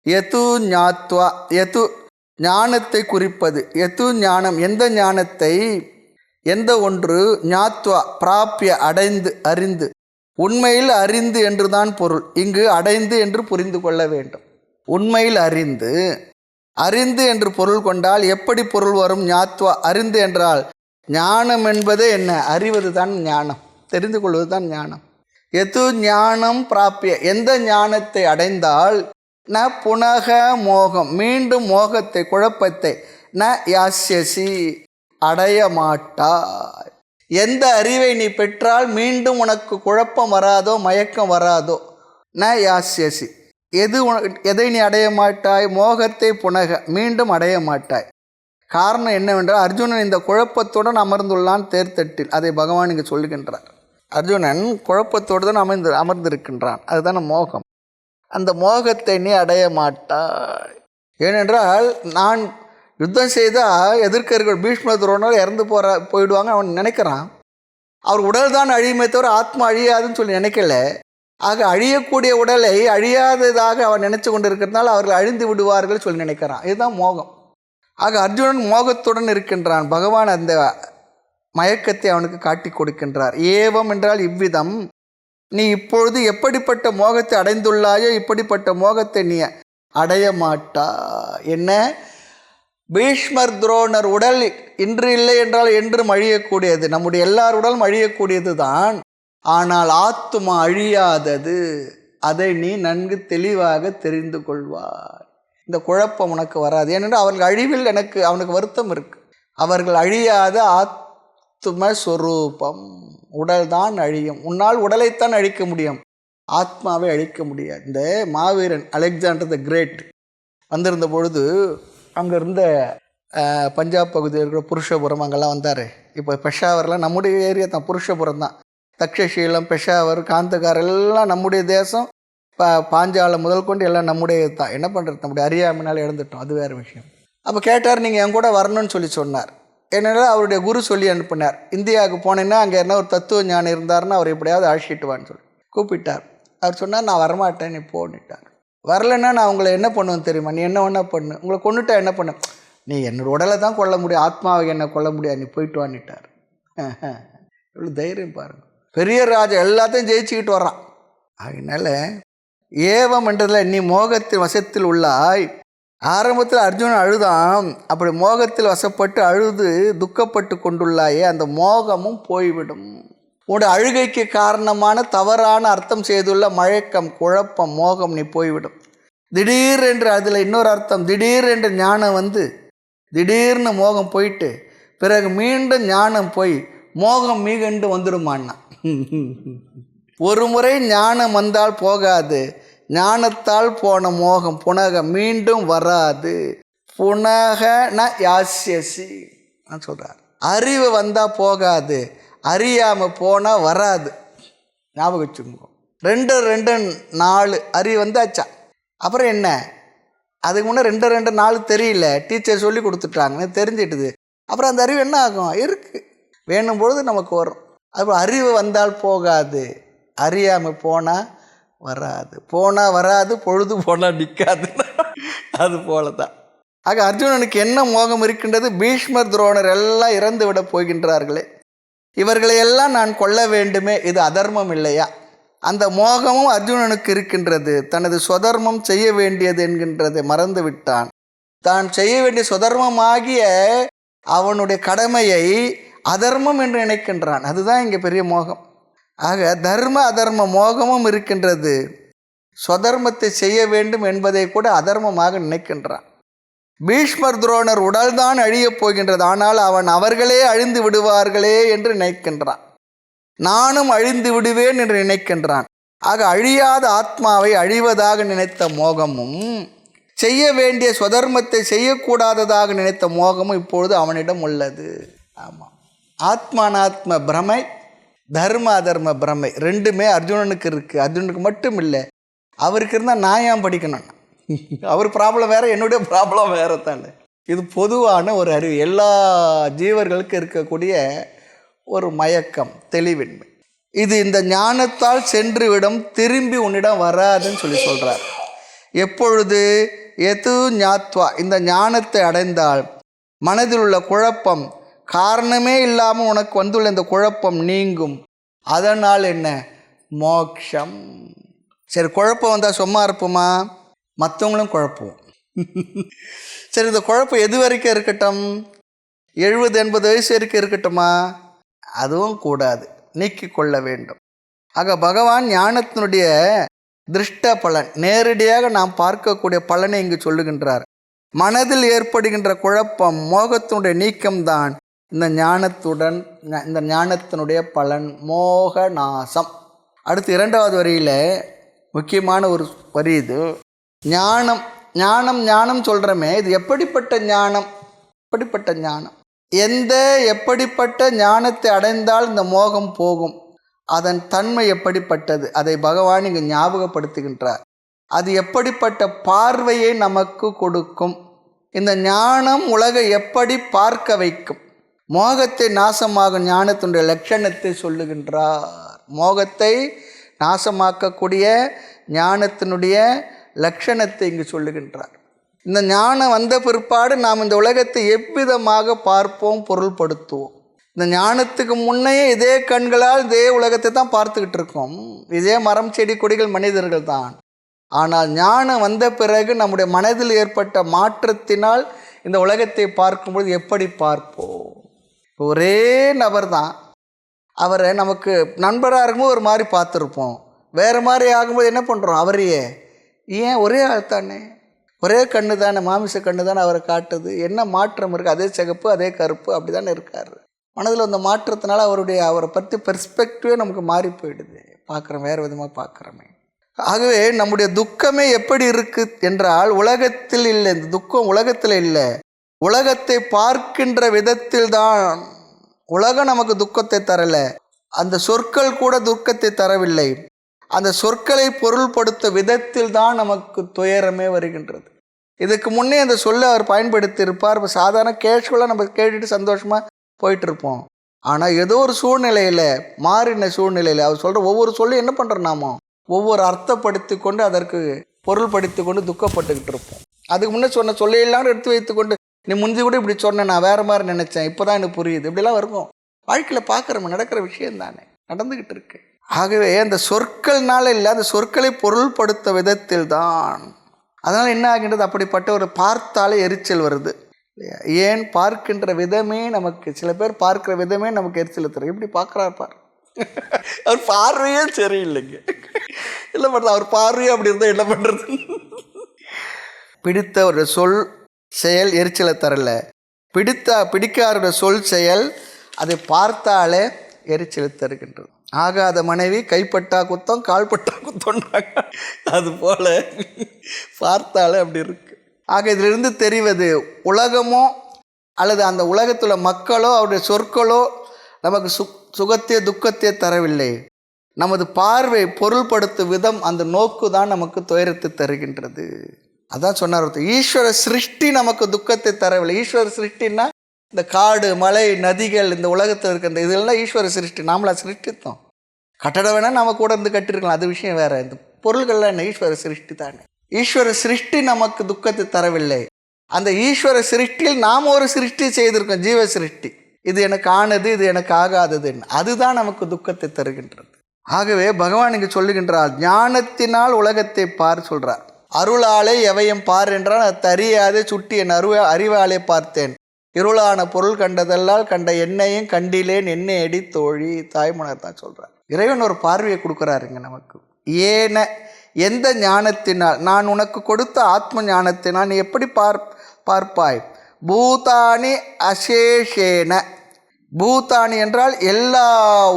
எது ஞாத்வா, எது ஞானத்தை குறிப்பது. எது ஞானம், எந்த ஞானத்தை, எந்த ஒன்று, ஞாத்வா பிராப்பிய அடைந்து அறிந்து, உண்மையில் அறிந்து என்றுதான் பொருள். இங்கு அடைந்து என்று புரிந்து கொள்ள வேண்டும். உண்மையில் அறிந்து, அறிந்து என்று பொருள் கொண்டால் எப்படி பொருள் வரும்? ஞாத்வா, அறிந்து என்றால் ஞானம் என்பதே என்ன? அறிவது தான் ஞானம், தெரிந்து கொள்வது தான் ஞானம். எது ஞானம் பிராப்பிய, எந்த ஞானத்தை அடைந்தால் ந புனக மோகம், மீண்டும் மோகத்தை, குழப்பத்தை, ந யாஸ்யசி, அடைய மாட்டாய். எந்த அறிவை நீ பெற்றால் மீண்டும் உனக்கு குழப்பம் வராதோ, மயக்கம் வராதோ, ந யாஸ்யசி, எதை நீ அடைய மாட்டாய்? மோகத்தை புனக, மீண்டும் அடைய மாட்டாய். காரணம் என்னவென்றால் அர்ஜுனன் இந்த குழப்பத்துடன் அமர்ந்துள்ளான் தேர்தட்டில். அதை பகவான் இங்கு சொல்லுகின்றார். அர்ஜுனன் குழப்பத்தோடு தான் அமர்ந்திருக்கின்றான். அதுதான மோகம். அந்த மோகத்தை நீ அடைய மாட்டாய். ஏனென்றால் நான் யுத்தம் செய்தால் எதிர்க்கர்கள் பீஷ்மர் துரோணர் இறந்து போயிடுவாங்க அவன் நினைக்கிறான். அவர் உடல் தான் அழியுமே தவிர ஆத்மா அழியாதுன்னு சொல்லி நினைக்கல. ஆக அழியக்கூடிய உடலை அழியாததாக அவன் நினைச்சு கொண்டு இருக்கிறதுனால அவர்கள் அழிந்து விடுவார்கள் சொல்லி நினைக்கிறான். இதுதான் மோகம். ஆக அர்ஜுனன் மோகத்துடன் இருக்கின்றான். பகவான் அந்த மயக்கத்தை அவனுக்கு காட்டி கொடுக்கின்றார். ஏவம் என்றால் இவ்விதம், நீ இப்பொழுது எப்படிப்பட்ட மோகத்தை அடைந்துள்ளாயோ இப்படிப்பட்ட மோகத்தை நீ அடைய மாட்டா. என்ன? பீஷ்மர் துரோணர் உடல் இன்று இல்லை என்றால் என்றும் அழியக்கூடியது. நம்முடைய எல்லார் உடலும் அழியக்கூடியது தான். ஆனால் ஆத்துமா அழியாதது. அதை நீ நன்கு தெளிவாக தெரிந்து கொள்வாய். இந்த குழப்பம் உனக்கு வராது. ஏனென்றால் அவர்கள் அழிவில் அவனுக்கு வருத்தம் இருக்கு. அவர்கள் அழியாத ஆத்மஸ்வரூபம். உடல் தான் அழியும். உன்னால் உடலைத்தான் அழிக்க முடியும், ஆத்மாவை அழிக்க முடியாது. இந்த மாவீரன் அலெக்சாண்டர் த கிரேட் வந்திருந்த பொழுது அங்கே இருந்த பஞ்சாப் பகுதியில் இருக்கிற புருஷபுரம் அங்கெல்லாம் வந்தார். இப்போ பெஷாவர்லாம் நம்முடைய ஏரியா தான், புருஷபுரம் தான். தக்ஷசீலம், பெஷாவர், காந்தகார் எல்லாம் நம்முடைய தேசம். பாஞ்சாலம் முதல் கொண்டு எல்லாம் நம்முடைய தான். என்ன பண்ணுறது, நம்முடைய அறியாமையினால் இழந்துட்டோம், அது வேறு விஷயம். அப்போ கேட்டார், நீங்கள் என் கூட வரணும்னு சொல்லி சொன்னார். ஏன்னா அவருடைய குரு சொல்லி அனுப்பினார். இந்தியாவுக்கு போனேன்னா அங்கே என்ன ஒரு தத்துவ ஞானம் இருந்தாருன்னா அவர் எப்படியாவது அழைச்சிட்டுவான்னு சொல்லி கூப்பிட்டார். அவர் சொன்னார், நான் வரமாட்டேன், நீ போன்னுட்டார். வரலைன்னா நான் உங்களை என்ன பண்ணுவேன் தெரியுமா? நீ என்ன வேணா பண்ணு, உங்களை கொண்டுட்டா என்ன பண்ண? நீ என்னோட உடலை தான் கொல்ல முடியும், ஆத்மாவை என்ன கொல்ல முடியாது, நீ போயிட்டு வான்னிட்டார். இவ்வளோ தைரியம் பாருங்கள். பெரிய ராஜா எல்லாத்தையும் ஜெயிச்சுக்கிட்டு வர்றான். அதனால ஏவம் என்றதில் நீ மோகத்தின் வசத்தில் உள்ளாய். ஆரம்பத்தில் அர்ஜுனன் அழுதான். அப்படி மோகத்தில் வசப்பட்டு அழுது துக்கப்பட்டு கொண்டுள்ளாயே, அந்த மோகமும் போய்விடும். உன்னுடைய அழுகைக்கு காரணமான தவறான அர்த்தம் செய்துள்ள மயக்கம், குழப்பம், மோகம் நீ போய்விடும். திடீர் என்று அதில் இன்னொரு அர்த்தம், திடீர் என்று ஞானம் வந்து திடீர்னு மோகம் போயிட்டு பிறகு மீண்டும் ஞானம் போய் மோகம் மீகண்டு வந்துடுமான்னா. ஒரு முறை ஞானம் வந்தால் போகாது, ஞானத்தால் போன மோகம் புனக மீண்டும் வராது. புனக ந யாஸ்யசி சொல்கிறார். அறிவு வந்தால் போகாது, அறியாமல் போனால் வராது. ஞாபகம் வச்சுக்கோங்க. 2-2-4 அறிவு வந்தாச்சா. அப்புறம் என்ன? அதுக்கு முன்னே 2-2-4 தெரியல, டீச்சர் சொல்லி கொடுத்துட்டாங்க, தெரிஞ்சிட்டுது. அப்புறம் அந்த அறிவு என்ன ஆகும்? இருக்குது, வேணும் பொழுது நமக்கு வரும். அது அறிவு வந்தால் போகாது, அறியாமல் போனால் வராது. போனால் வராது, பொழுது போனால் நிற்காது. அது போல தான். ஆக அர்ஜுனனுக்கு என்ன மோகம் இருக்கின்றது? பீஷ்மர் துரோணர் எல்லாம் இறந்து விட போகின்றார்களே, இவர்களையெல்லாம் நான் கொல்ல வேண்டுமே, இது அதர்மம் இல்லையா? அந்த மோகமும் அர்ஜுனனுக்கு இருக்கின்றது. தனது சொதர்மம் செய்ய வேண்டியது என்கின்றதை மறந்து விட்டான். தான் செய்ய வேண்டிய சொதர்மமாகிய அவனுடைய கடமையை அதர்மம் என்று நினைக்கின்றான். அதுதான் இங்கே பெரிய மோகம். ஆக தர்ம அதர்ம மோகமும் இருக்கின்றது. சொதர்மத்தை செய்ய வேண்டும் என்பதை கூட அதர்மமாக நினைக்கின்றான். பீஷ்மர் துரோணர் உடல்தான் அழியப் போகின்றது, ஆனால் அவர்களே அழிந்து விடுவார்களே என்று நினைக்கின்றான். நானும் அழிந்து விடுவேன் என்று நினைக்கின்றான். ஆக அழியாத ஆத்மாவை அழிவதாக நினைத்த மோகமும், செய்ய வேண்டிய சொதர்மத்தை செய்யக்கூடாததாக நினைத்த மோகமும் இப்பொழுது அவனிடம் உள்ளது. ஆமாம், ஆத்மானாத்ம பிரமை, தர்ம அதர்ம பிரமை ரெண்டுமே அர்ஜுனனுக்கு இருக்குது. அர்ஜுனனுக்கு மட்டும் இல்லை, அவருக்கு இருந்தால் நான் ஏன் படிக்கணும்? அவர் ப்ராப்ளம் வேறு, என்னுடைய ப்ராப்ளம் வேறு தானே. இது பொதுவான ஒரு அறிவு, எல்லா ஜீவர்களுக்கும் இருக்கக்கூடிய ஒரு மயக்கம், தெளிவின்மை. இது இந்த ஞானத்தால் சென்றுவிடும், திரும்பி உன்னிடம் வராதுன்னு சொல்லி சொல்கிறார். எப்பொழுது? எது ஞாத்வா, இந்த ஞானத்தை அடைந்தால் மனதில் உள்ள குழப்பம், காரணமே இல்லாமல் உனக்கு வந்துள்ள இந்த குழப்பம் நீங்கும். அதனால் என்ன? மோக்ஷம். சரி, குழப்பம் வந்தால் சும்மா இருப்போமா? மற்றவங்களும் குழப்புவோம். சரி, இந்த குழப்பம் எது வரைக்கும் இருக்கட்டும்? 70-80 வயசு வரைக்கும் இருக்கட்டுமா? அதுவும் கூடாது, நீக்கி கொள்ள வேண்டும். ஆக பகவான் ஞானத்தினுடைய திருஷ்ட பலன், நேரடியாக நாம் பார்க்கக்கூடிய பலனை இங்கு சொல்லுகின்றார். மனதில் ஏற்படுகின்ற குழப்பம், மோகத்தினுடைய நீக்கம்தான் இந்த ஞானத்தினுடைய பலன், மோக நாசம். அடுத்து 2வது வரியில் முக்கியமான ஒரு வரி இது. ஞானம் ஞானம் ஞானம் சொல்கிறோமே, இது எப்படிப்பட்ட ஞானம்? எப்படிப்பட்ட ஞானம்? எப்படிப்பட்ட ஞானத்தை அடைந்தால் இந்த மோகம் போகும்? அதன் தன்மை எப்படிப்பட்டது? அதை பகவான் இங்கு ஞாபகப்படுத்துகின்றார். அது எப்படிப்பட்ட பார்வையை நமக்கு கொடுக்கும்? இந்த ஞானம் உலகை எப்படி பார்க்க வைக்கும்? மோகத்தை நாசமாகும் ஞானத்தினுடைய லட்சணத்தை சொல்லுகின்றார். மோகத்தை நாசமாக்கக்கூடிய ஞானத்தினுடைய லட்சணத்தை இங்கு சொல்லுகின்றார். இந்த ஞானம் வந்த பிற்பாடு நாம் இந்த உலகத்தை எவ்விதமாக பார்ப்போம், பொருள்படுத்துவோம்? இந்த ஞானத்துக்கு முன்னையே இதே கண்களால் இதே உலகத்தை தான் பார்த்துக்கிட்டு இருக்கோம். இதே மரம், செடி, கொடிகள், மனிதர்கள் தான். ஆனால் ஞானம் வந்த பிறகு நம்முடைய மனதில் ஏற்பட்ட மாற்றத்தினால் இந்த உலகத்தை பார்க்கும்போது எப்படி பார்ப்போம்? ஒரே நபர் தான், அவரை நமக்கு நண்பராக இருக்கும்போது ஒரு மாதிரி பார்த்துருப்போம், வேறு மாதிரி ஆகும்போது என்ன பண்ணுறோம்? அவரையே ஏன் ஒரே ஆள் தானே, ஒரே கண்ணு தானே, மாமிச கண்ணு தானே அவரை காட்டுது, என்ன மாற்றம் இருக்குது? அதே சிகப்பு, அதே கருப்பு, அப்படி தானே இருக்கார். மனதில் அந்த மாற்றத்தினால அவரை பற்றி பெர்ஸ்பெக்டிவே நமக்கு மாறி போயிடுது, பார்க்குறோம், வேறு விதமாக பார்க்குறோமே. ஆகவே நம்முடைய துக்கமே எப்படி இருக்குது என்றால் உலகத்தில் இல்லை. இந்த துக்கம் உலகத்தில் இல்லை, உலகத்தை பார்க்கின்ற விதத்தில் தான். உலகம் நமக்கு துக்கத்தை தரலை, அந்த சொற்கள் கூட துக்கத்தை தரவில்லை. அந்த சொற்களை பொருள்படுத்த விதத்தில் தான் நமக்கு துயரமே வருகின்றது. இதுக்கு முன்னே அந்த சொல்லை அவர் பயன்படுத்தி இருப்பார். இப்போ சாதாரண கேஷுவலாக நம்ம கேட்டுட்டு சந்தோஷமாக போயிட்டுருப்போம். ஆனால் ஏதோ ஒரு சூழ்நிலையில், மாறின சூழ்நிலையில் அவர் சொல்கிற ஒவ்வொரு சொல்லும் என்ன பண்ணுறோம்? நாமோ ஒவ்வொரு அர்த்தப்படுத்தி கொண்டு அதற்கு பொருள்படுத்தி கொண்டு துக்கப்பட்டுக்கிட்டு இருப்போம். அதுக்கு முன்னே சொன்ன சொல்லையெல்லாம் எடுத்து வைத்து கொண்டு, நீ முந்தி கூட இப்படி சொன்ன, நான் வேறு மாதிரி நினச்சேன், இப்போ தான் எனக்கு புரியுது, இப்படிலாம் இருக்கும். வாழ்க்கையில் பார்க்குறோம், நடக்கிற விஷயம் தானே, நடந்துக்கிட்டு இருக்கு. ஆகவே அந்த சொற்கள்னால இல்லை, அந்த சொற்களை பொருள்படுத்த விதத்தில் தான். அதனால் என்ன ஆகின்றது? அப்படிப்பட்ட ஒரு பார்த்தாலே எரிச்சல் வருது. ஏன்? பார்க்கின்ற விதமே நமக்கு, சில பேர் பார்க்குற விதமே நமக்கு எரிச்சல் தரும். எப்படி பார்க்குறாரு பார், அவர் பார்வையே சரியில்லைங்க, இல்லை பண்ணுறது, அவர் பார்வையே அப்படி இருந்தால் என்ன பண்ணுறது? பிடித்த ஒரு சொல் செயல் எரிச்சலை தரல, பிடிக்காத சொல் செயல் அதை பார்த்தாலே எரிச்சலை தருகின்றது. ஆகாத மனைவி கைப்பட்டா குத்தம், கால்பட்டா குத்தம்னாங்க, அதுபோல் பார்த்தாலே அப்படி இருக்கு. ஆக இதிலிருந்து தெரிவது, உலகமோ அல்லது அந்த உலகத்தில் மக்களோ அவருடைய சொற்களோ நமக்கு சுகத்தையோ துக்கத்தையோ தரவில்லை. நமது பார்வை பொருள்படுத்தும் விதம், அந்த நோக்கு தான் நமக்கு துயரத்தை தருகின்றது. அதான் சொன்னார், ஈஸ்வர சிருஷ்டி நமக்கு துக்கத்தை தரவில்லை. ஈஸ்வர சிருஷ்டின்னா இந்த காடு, மலை, நதிகள், இந்த உலகத்தில் இருக்க இந்த இதெல்லாம் ஈஸ்வர சிருஷ்டி, நாமளா சிருஷ்டித்தோம். கட்டடம் வேணால் நம்ம கூட இருந்து கட்டிருக்கலாம், அது விஷயம் வேறு. இந்த பொருள்கள்லாம் என்ன? ஈஸ்வர சிருஷ்டி தானே. ஈஸ்வர சிருஷ்டி நமக்கு துக்கத்தை தரவில்லை. அந்த ஈஸ்வர சிருஷ்டியில் நாம் ஒரு சிருஷ்டி செய்திருக்கோம், ஜீவ சிருஷ்டி. இது எனக்கு ஆனது, இது எனக்கு ஆகாததுன்னு, அதுதான் நமக்கு துக்கத்தை தருகின்றது. ஆகவே பகவான் இங்கு சொல்லுகின்றார், ஞானத்தினால் உலகத்தை பார் சொல்கிறார். அருளாலே எவையும் பார் என்றால், அது அறியாதே சுட்டி என் அறிவாலே பார்த்தேன், இருளான பொருள் கண்டதெல்லாம் கண்ட என்னையும் கண்டிலேன், என்னை அடி தோழி தாய்மலர் தான் சொல்கிறார். இறைவன் ஒரு பார்வையை கொடுக்குறாருங்க நமக்கு. எந்த ஞானத்தினால்? நான் உனக்கு கொடுத்த ஆத்ம ஞானத்தினால் நீ எப்படி பார்ப்பாய்? பூதானி அசேஷேன. பூதானி என்றால் எல்லா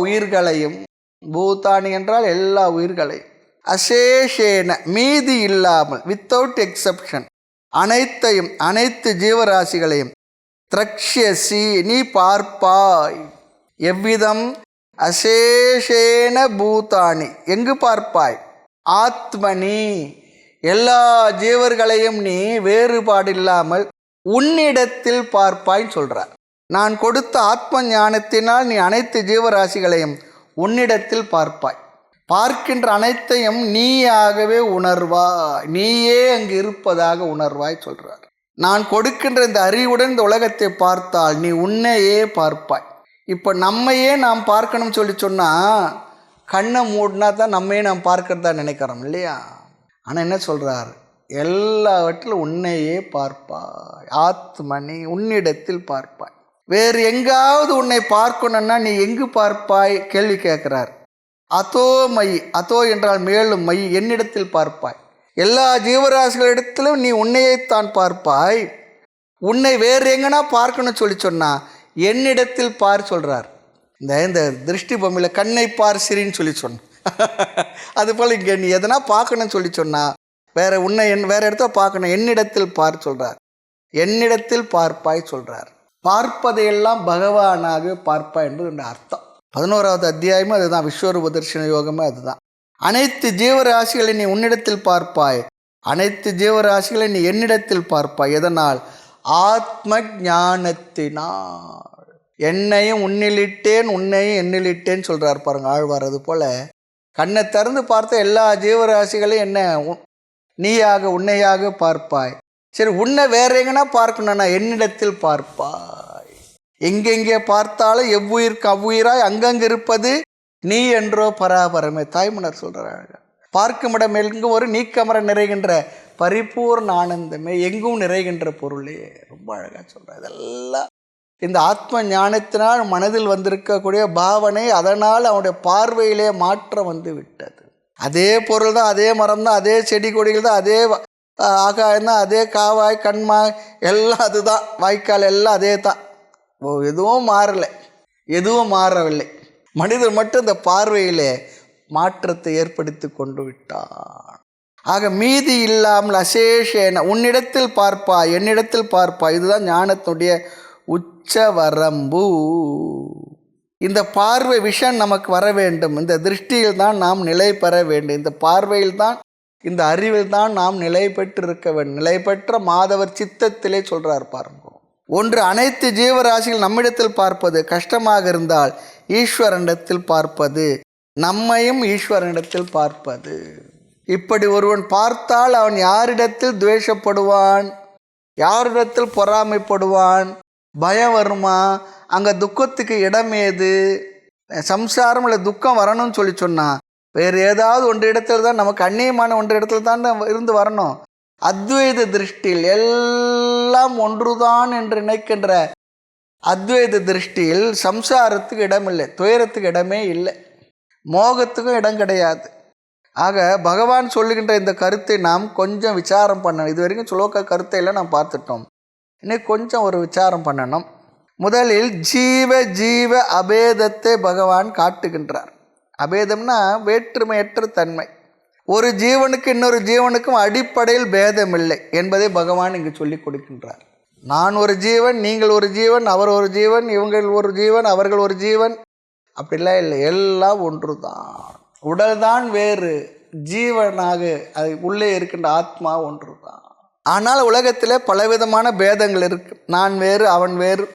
உயிர்களையும், பூதானி என்றால் எல்லா உயிர்களையும், அசேஷேன மீதி இல்லாமல், வித்தவுட் எக்ஸப்ஷன், அனைத்தையும், அனைத்து ஜீவராசிகளையும், திரக்ஷ்யசி நீ பார்ப்பாய். எவ்விதம்? அசேஷேன பூதானி, எங்கு பார்ப்பாய்? ஆத்மனி, எல்லா ஜீவர்களையும் நீ வேறுபாடில்லாமல் உன்னிடத்தில் பார்ப்பாய்ன்னு சொல்கிறார். நான் கொடுத்த ஆத்ம ஞானத்தினால் நீ அனைத்து ஜீவராசிகளையும் உன்னிடத்தில் பார்ப்பாய். பார்க்கின்ற அனைத்தையும் நீயாகவே உணர்வாய், நீயே அங்கு இருப்பதாக உணர்வாய் சொல்கிறார். நான் கொடுக்கின்ற இந்த அறிவுடன் இந்த உலகத்தை பார்த்தால் நீ உன்னையே பார்ப்பாய். இப்போ நம்மையே நாம் பார்க்கணும்னு சொன்னால் கண்ணை மூடினா தான் நம்மையே நாம் பார்க்கறதா நினைக்கிறோம் இல்லையா? ஆனால் என்ன சொல்கிறார்? எல்லாவற்றிலும் உன்னையே பார்ப்பாய், ஆத்மனி உன்னிடத்தில் பார்ப்பாய். வேறு எங்காவது உன்னை பார்க்கணுன்னா நீ எங்கு பார்ப்பாய் கேள்வி கேட்குறார். அதோ மை, அதோ என்றால் மேலும் மை, என்னிடத்தில் பார்ப்பாய். எல்லா ஜீவராசிகளிடத்திலும் நீ உன்னையைத்தான் பார்ப்பாய். உன்னை வேறு எங்கன்னா பார்க்கணும்னு சொன்னா என்னிடத்தில் பார் சொல்கிறார். இந்த திருஷ்டி பொம்மையில் கண்ணை பார் சிரின்னு சொன்ன அதுபோல் இங்கே நீ எதனா பார்க்கணும்னு சொன்னா வேற உன்னை வேற இடத்த பார்க்கணும், என்னிடத்தில் பார் சொல்கிறார். என்னிடத்தில் பார்ப்பாய் சொல்கிறார். பார்ப்பதையெல்லாம் பகவானாக பார்ப்பாய் என்பது அர்த்தம். 11வது அத்தியாயமும் அதுதான், விஸ்வரூப தரிசன யோகமே அதுதான். அனைத்து ஜீவராசிகளை நீ உன்னிடத்தில் பார்ப்பாய், அனைத்து ஜீவராசிகளை நீ என்னிடத்தில் பார்ப்பாய். எதனால்? ஆத்ம ஞானத்தினால். என்னையும் உன்னிலிட்டேன், உன்னையும் என்னிலிட்டேன்னு சொல்கிறார் பாருங்க ஆழ்வார். அது போல் கண்ணை திறந்து பார்த்த எல்லா ஜீவராசிகளையும் என்ன நீயாக உன்னையாக பார்ப்பாய். சரி, உன்னை வேற எங்கன்னா பார்க்கணும்னா என்னிடத்தில் பார்ப்பாய். எங்கெங்கே பார்த்தாலும் எவ்வுயிருக்கு அவ்வுயிராய் அங்கங்கே இருப்பது நீ என்றோ பராபரமே. தாய்மலர் சொல்கிறாங்க, பார்க்கும் இடம் எங்கும் ஒரு நீக்கமர நிறைகின்ற பரிபூர்ண ஆனந்தமே, எங்கும் நிறைகின்ற பொருளே. ரொம்ப அழகாக சொல்கிறார். இதெல்லாம் இந்த ஆத்ம ஞானத்தினால் மனதில் வந்திருக்கக்கூடிய பாவனை, அதனால் அவனுடைய பார்வையிலே மாற்றம் வந்து விட்டது. அதே பொருள் தான், அதே மரம் தான், அதே செடி கொடிகள் தான், அதே ஆகாயம் தான், அதே காவாய் கண்மாய் எல்லாம் அதுதான், வாய்க்கால் எல்லாம் அதே தான். எதுவும் மாறலை, எதுவும் மாறவில்லை. மனிதர் மட்டும் இந்த பார்வையிலே மாற்றத்தை ஏற்படுத்தி கொண்டு விட்டான். ஆக மீதி இல்லாமல் அசேஷேன உன்னிடத்தில் பார்ப்பாய், என்னிடத்தில் பார்ப்பாய். இதுதான் ஞானத்துடைய உச்ச வரம்பு. இந்த பார்வை விஷன் நமக்கு வர வேண்டும். இந்த திருஷ்டியில் தான் நாம் நிலை பெற வேண்டும். இந்த பார்வையில் தான், இந்த அறிவில் தான் நாம் நிலை பெற்றிருக்க வேண்டும். நிலை பெற்ற மாதவர் சித்தத்திலே சொல்கிறார் பாருங்க. ஒன்று, அனைத்து ஜீவராசிகள் நம்மிடத்தில் பார்ப்பது கஷ்டமாக இருந்தால் ஈஸ்வரனிடத்தில் பார்ப்பது, நம்மையும் ஈஸ்வரனிடத்தில் பார்ப்பது. இப்படி ஒருவன் பார்த்தால் அவன் யாரிடத்தில் துவேஷப்படுவான், யாரிடத்தில் பொறாமைப்படுவான், பயம் வருமா, அங்கே துக்கத்துக்கு இடம் ஏது? சம்சாரம் இல்லை துக்கம் வரணும்னு சொன்னால் வேறு ஏதாவது ஒன்று இடத்துல தான், நமக்கு அந்நியமான ஒன்று இடத்துல தான் இருந்து வரணும். அத்வைத திருஷ்டியில் எல்லாம் ஒன்றுதான் என்று நினைக்கின்ற அத்வைத திருஷ்டியில் சம்சாரத்துக்கு இடமில்லை, துயரத்துக்கு இடமே இல்லை, மோகத்துக்கும் இடம் கிடையாது. ஆக பகவான் சொல்லுகின்ற இந்த கருத்தை நாம் கொஞ்சம் விசாரம் பண்ணணும். இது வரைக்கும் சுலோக கருத்தை எல்லாம் நாம் பார்த்துட்டோம். இன்னைக்கு கொஞ்சம் ஒரு விசாரம் பண்ணணும். முதலில் ஜீவ ஜீவ அபேதத்தை பகவான் காட்டுகின்றார். அபேதம்னா வேற்றுமையற்ற தன்மை. ஒரு ஜீவனுக்கு இன்னொரு ஜீவனுக்கும் அடிப்படையில் பேதம் இல்லை என்பதை பகவான் இங்கு சொல்லி கொடுக்கின்றார். நான் ஒரு ஜீவன், நீங்கள் ஒரு ஜீவன், அவர் ஒரு ஜீவன், இவங்கள் ஒரு ஜீவன், அவர்கள் ஒரு ஜீவன், அப்படிலாம் இல்லை, எல்லாம் ஒன்று தான். உடல் தான் வேறு, ஜீவனாக அது உள்ளே இருக்கின்ற ஆத்மா ஒன்று தான். ஆனால் உலகத்தில் பலவிதமான பேதங்கள் இருக்கு. நான் வேறு, அவன் வேறு,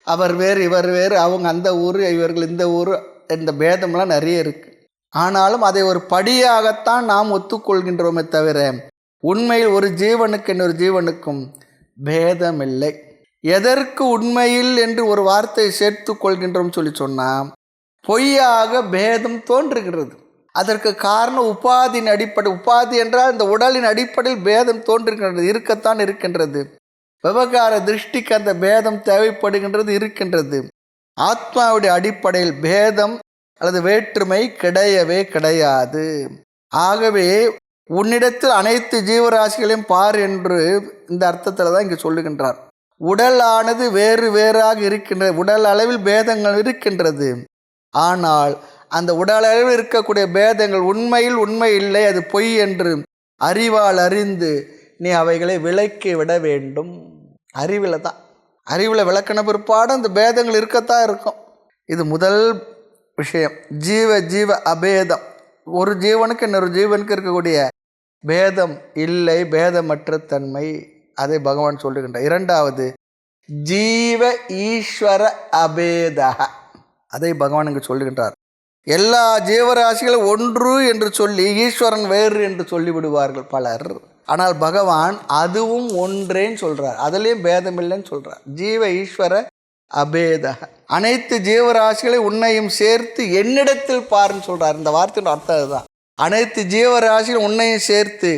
அவர் வேறு, இவர் வேறு, அவங்க அந்த ஊர், இவர்கள் இந்த ஊர், இந்த பேதம்லாம் நிறைய இருக்குது. ஆனாலும் அதை ஒரு படியாகத்தான் நாம் ஒத்துக்கொள்கின்றோமே தவிர உண்மையில் ஒரு ஜீவனுக்கு இன்னொரு ஜீவனுக்கும் பேதமில்லை. எதற்கு உண்மையில் என்று ஒரு வார்த்தையை சேர்த்து கொள்கின்றோம் சொன்னால் பொய்யாக பேதம் தோன்றுகிறது. அதற்கு காரணம் உபாதியின் அடிப்படை. உபாதி என்றால் இந்த உடலின் அடிப்படையில் பேதம் தோன்றுகின்றது, இருக்கத்தான் இருக்கின்றது. விவகார திருஷ்டிக்கு அந்த பேதம் தேவைப்படுகின்றது, இருக்கின்றது. ஆத்மாவுடைய அடிப்படையில் பேதம் அல்லது வேற்றுமை கிடையவே கிடையாது. ஆகவே உன்னிடத்தில் அனைத்து ஜீவராசிகளையும் பார் என்று இந்த அர்த்தத்தில் தான் இங்கே சொல்லுகின்றார். உடலானது வேறு வேறாக இருக்கின்றது, உடல் அளவில் பேதங்கள் இருக்கின்றது. ஆனால் அந்த உடல் அளவில் இருக்கக்கூடிய பேதங்கள் உண்மையில் உண்மை இல்லை, அது பொய் என்று அறிவால் அறிந்து நீ அவைகளை விலக்கி விட வேண்டும். அறிவில் தான், அறிவில் விளக்கின பிற்பாடு அந்த பேதங்கள் இருக்கத்தான் இருக்கும். இது முதல் விஷயம். ஜீவ ஜீவ அபேதம், ஒரு ஜீவனுக்கு இன்னொரு ஜீவனுக்கு இருக்கக்கூடிய பேதம் இல்லை, பேதமற்ற தன்மை, அதை பகவான் சொல்லுகின்றார். இரண்டாவது, ஜீவ ஈஸ்வர அபேதா, அதை பகவான் இங்கு சொல்லுகின்றார். எல்லா ஜீவராசிகளும் ஒன்று என்று சொல்லி ஈஸ்வரன் வேறு என்று சொல்லிவிடுவார்கள் பலர். ஆனால் பகவான் அதுவும் ஒன்றேன்னு சொல்கிறார், அதுலேயும் பேதம் இல்லைன்னு சொல்கிறார். ஜீவ ஈஸ்வர அபேத. அனைத்து ஜீவராசிகளை உன்னையும் சேர்த்து என்னிடத்தில் பாருன்னு சொல்கிறார். இந்த வார்த்தையோட அர்த்தம் அதுதான். அனைத்து ஜீவராசிகள் உன்னையும் சேர்த்து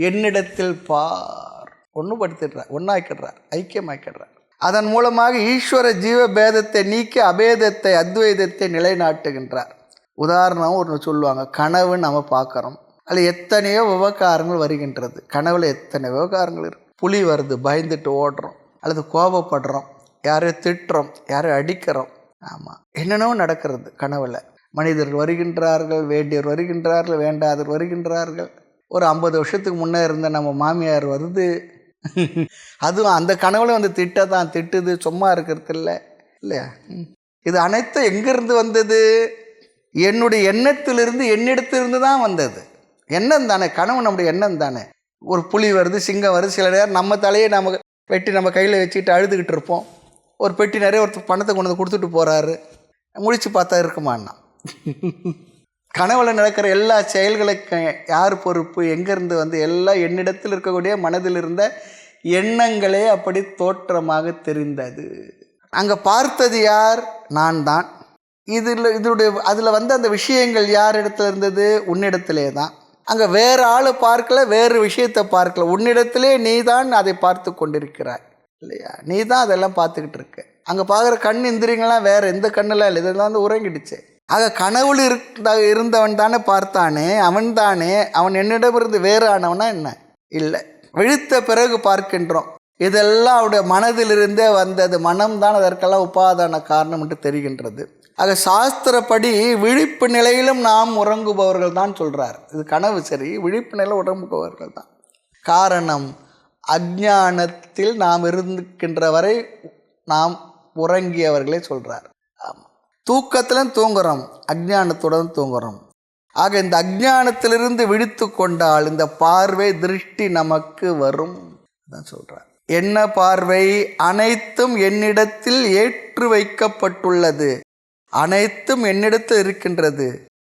என்னிடத்தில் பார். ஒன்றுபடுத்திடுறார், ஒன்றாக்கிடுறார், ஐக்கியமாக்கிடுறார். அதன் மூலமாக ஈஸ்வர ஜீவ பேதத்தை நீக்கி அபேதத்தை அத்வைதத்தை நிலைநாட்டுகின்றார். உதாரணம் ஒன்று சொல்லுவாங்க, கனவு நம்ம பார்க்குறோம், அதில் எத்தனையோ விவகாரங்கள் வருகின்றது. கனவுல எத்தனை விவகாரங்கள் இருக்கு. புலி வருது, பயந்துட்டு ஓடுறோம், அல்லது கோபப்படுறோம், யாரையும் திட்டுறோம், யாரையும் அடிக்கிறோம். ஆமாம், என்னென்னவோ நடக்கிறது கனவுல. மனிதர்கள் வருகின்றார்கள், வேண்டியவர் வருகின்றார்கள், வேண்டாதவர் வருகின்றார்கள். ஒரு 50 வருஷத்துக்கு முன்னே இருந்த நம்ம மாமியார் வருது, அதுவும் அந்த கனவுல வந்து திட்டதான் திட்டுது, சும்மா இருக்கிறது இல்லை இல்லையா? இது அனைத்தும் எங்கிருந்து வந்தது? என்னுடைய எண்ணத்திலிருந்து, என்னிடத்திலிருந்து தான் வந்தது. எண்ணம் தானே கனவு, நம்முடைய எண்ணம் தானே. ஒரு புலி வருது, சிங்கம் வருது, சில நேரம் நம்ம தலையை நம்ம வெட்டி நம்ம கையில் வச்சுக்கிட்டு அழுதுகிட்டு இருப்போம். ஒரு பெட்டி நிறைய ஒருத்தர் பணத்தை கொண்டு வந்து கொடுத்துட்டு போகிறாரு, முடிச்சு பார்த்தா இருக்குமான்னா. கனவுல நடக்கிற எல்லா செயல்களுக்கும் யார் பொறுப்பு, எங்கேருந்து வந்து எல்லாம் என்னிடத்தில் இருக்கக்கூடிய மனதில் இருந்த எண்ணங்களே அப்படி தோற்றமாக தெரிந்தது. அங்கே பார்த்தது யார்? நான் தான். அதில் வந்து அந்த விஷயங்கள் யார் இடத்துல இருந்தது? உன்னிடத்திலே தான். அங்கே வேறு ஆள் பார்க்கல, வேறு விஷயத்தை பார்க்கல, உன்னிடத்திலே நீ தான் அதை பார்த்து கொண்டிருக்கிறாய் இல்லையா? நீ தான் அதெல்லாம் பார்த்துக்கிட்டு இருக்க. அங்கே பார்க்குற கண் இந்திரியங்கள்லாம் வேறு எந்த கண்ணெல்லாம் இல்லை, இதெல்லாம் வந்து உறங்கிடுச்சு. ஆக கனவுள் இருந்தவன் தானே பார்த்தானே, அவன் தானே, அவன் என்னிடமிருந்து வேறு ஆனவனா என்ன? இல்லை. விழித்த பிறகு பார்க்கின்றோம். இதெல்லாம் அவருடைய மனதிலிருந்தே வந்தது. மனம்தான் அதற்கெல்லாம் உபாதான காரணம் என்று தெரிகின்றது. ஆக சாஸ்திரப்படி விழிப்பு நிலையிலும் நாம் உறங்குபவர்கள் தான் சொல்கிறார். இது கனவு சரி, விழிப்பு நிலையில் உறங்குபவர்கள் தான். காரணம், அஞ்ஞானத்தில் நாம் இருக்கின்ற வரை நாம் உறங்கியவர்களே சொல்கிறார். ஆமாம், தூக்கத்திலும் தூங்குறோம், அஞ்ஞானத்துடன் தூங்குறோம். ஆக இந்த அஞ்ஞானத்திலிருந்து விழித்து கொண்டால் இந்த பார்வை திருஷ்டி நமக்கு வரும் தான் சொல்கிறார். என்ன பார்வை? அனைத்தும் என்னிடத்தில் ஏற்று வைக்கப்பட்டுள்ளது, அனைத்தும் என்னிடத்தில் இருக்கின்றது.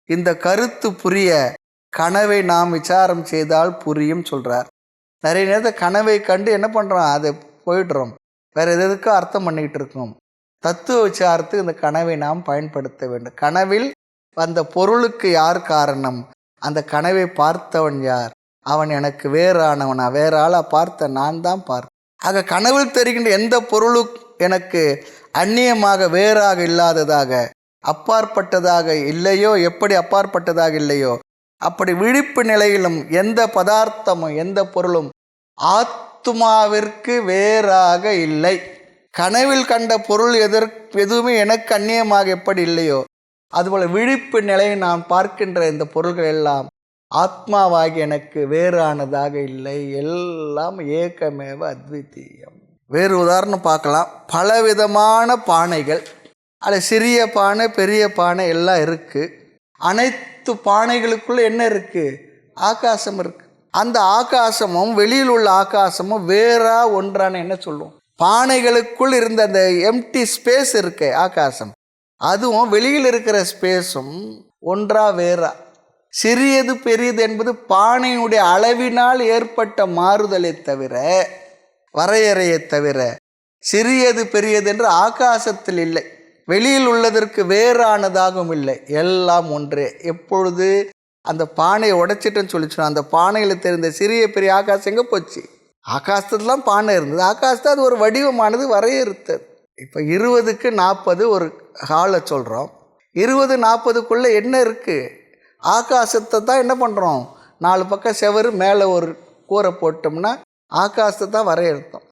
இந்த கருத்து புரிய கனவை நாம் விசாரம் செய்தால் புரியும் சொல்கிறார். நிறைய நேரத்தில் கனவை கண்டு என்ன பண்ணுறோம்? அதை போயிடுறோம், வேறு எதுக்கும் அர்த்தம் பண்ணிக்கிட்டு இருக்கோம். தத்துவ விசாரத்துக்கு இந்த கனவை நாம் பயன்படுத்த வேண்டும். கனவில் வந்த பொருளுக்கு யார் காரணம்? அந்த கனவை பார்த்தவன் யார்? அவன் எனக்கு வேறு ஆனவனா? வேறு ஆளாக பார்த்த நான் தான் பார்த்தேன். ஆக கனவில் தெரிகின்ற எந்த பொருளும் எனக்கு அந்நியமாக, வேறாக, இல்லாததாக, அப்பாற்பட்டதாக இல்லையோ, எப்படி அப்பாற்பட்டதாக இல்லையோ அப்படி விழிப்பு நிலையிலும் எந்த பதார்த்தமும் எந்த பொருளும் ஆத்மாவிற்கு வேறாக இல்லை. கனவில் கண்ட பொருள் எதுவுமே எனக்கு அந்நியமாக எப்படி இல்லையோ அதுபோல் விழிப்பு நிலையை நான் பார்க்கின்ற இந்த பொருள்கள் எல்லாம் ஆத்மாவாகி எனக்கு வேறானதாக இல்லை, எல்லாம் ஏகமேவ அத்விதீயம். வேறு உதாரணம் பார்க்கலாம். பலவிதமான பானைகள், அதில் சிறிய பானை, பெரிய பானை எல்லாம் இருக்குது. அனைத்து பானைகளுக்குள்ள என்ன இருக்குது? ஆகாசம் இருக்குது. அந்த ஆகாசமும் வெளியில் உள்ள ஆகாசமும் வேறா ஒன்றான என்ன சொல்லுவோம்? பானைகளுக்குள் இருந்த அந்த எம்டி ஸ்பேஸ் இருக்கு ஆகாசம், அதுவும் வெளியில் இருக்கிற ஸ்பேஸும் ஒன்றா வேறா? சிறியது பெரியது என்பது பானையினுடைய அளவினால் ஏற்பட்ட மாறுதலை தவிர, வரையறையை தவிர, சிறியது பெரியது என்று ஆகாசத்தில் இல்லை. வெளியில் உள்ளதற்கு வேறானதாகவும் இல்லை, எல்லாம் ஒன்றே. எப்பொழுது அந்த பானையை உடைச்சிட்டேன்னு சொல்லிச்சோம், அந்த பானையில் தெரிந்த சிறிய பெரிய ஆகாசம் எங்கே போச்சு? ஆகாசத்துலாம் பானை இருந்தது, ஆகாசத்தை அது ஒரு வடிவமானது வரையறுத்தது. இப்போ 20க்கு 40 ஒரு ஹாலை சொல்கிறோம். 20, 40க்குள்ளே என்ன இருக்குது? ஆகாசத்தை தான் என்ன பண்ணுறோம்? 4 பக்கம் செவரு, மேலே ஒரு கூரை போட்டோம்னா ஆகாசத்தை தான் வரையறுத்தோம்.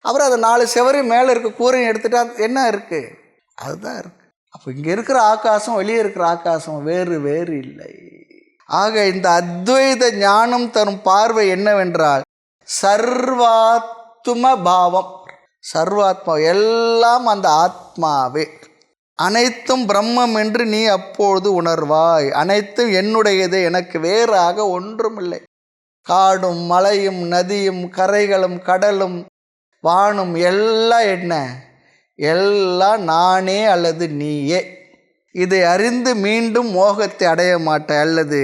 அப்புறம் அது 4 செவரு மேலே இருக்க கூரையும் எடுத்துட்டா என்ன இருக்குது? அதுதான் இருக்குது. அப்போ இங்கே இருக்கிற ஆகாசம் வெளியே இருக்கிற ஆகாசம் வேறு வேறு இல்லை. ஆக இந்த அத்வைத ஞானம் தரும் பார்வை என்னவென்றால் சர்வாத்ம பாவம். சர்வாத்மா எல்லாம் அந்த ஆத்மாவே. அனைத்தும் பிரம்மம் என்று நீ அப்பொழுது உணர்வாய். அனைத்தும் என்னுடையது, எனக்கு வேறாக ஒன்றும் இல்லை. காடும் மலையும் நதியும் கரைகளும் கடலும் வானும் எல்லாம் என்ன? எல்லாம் நானே அல்லது நீயே. இதை அறிந்து மீண்டும் மோகத்தை அடைய மாட்டாய், அல்லது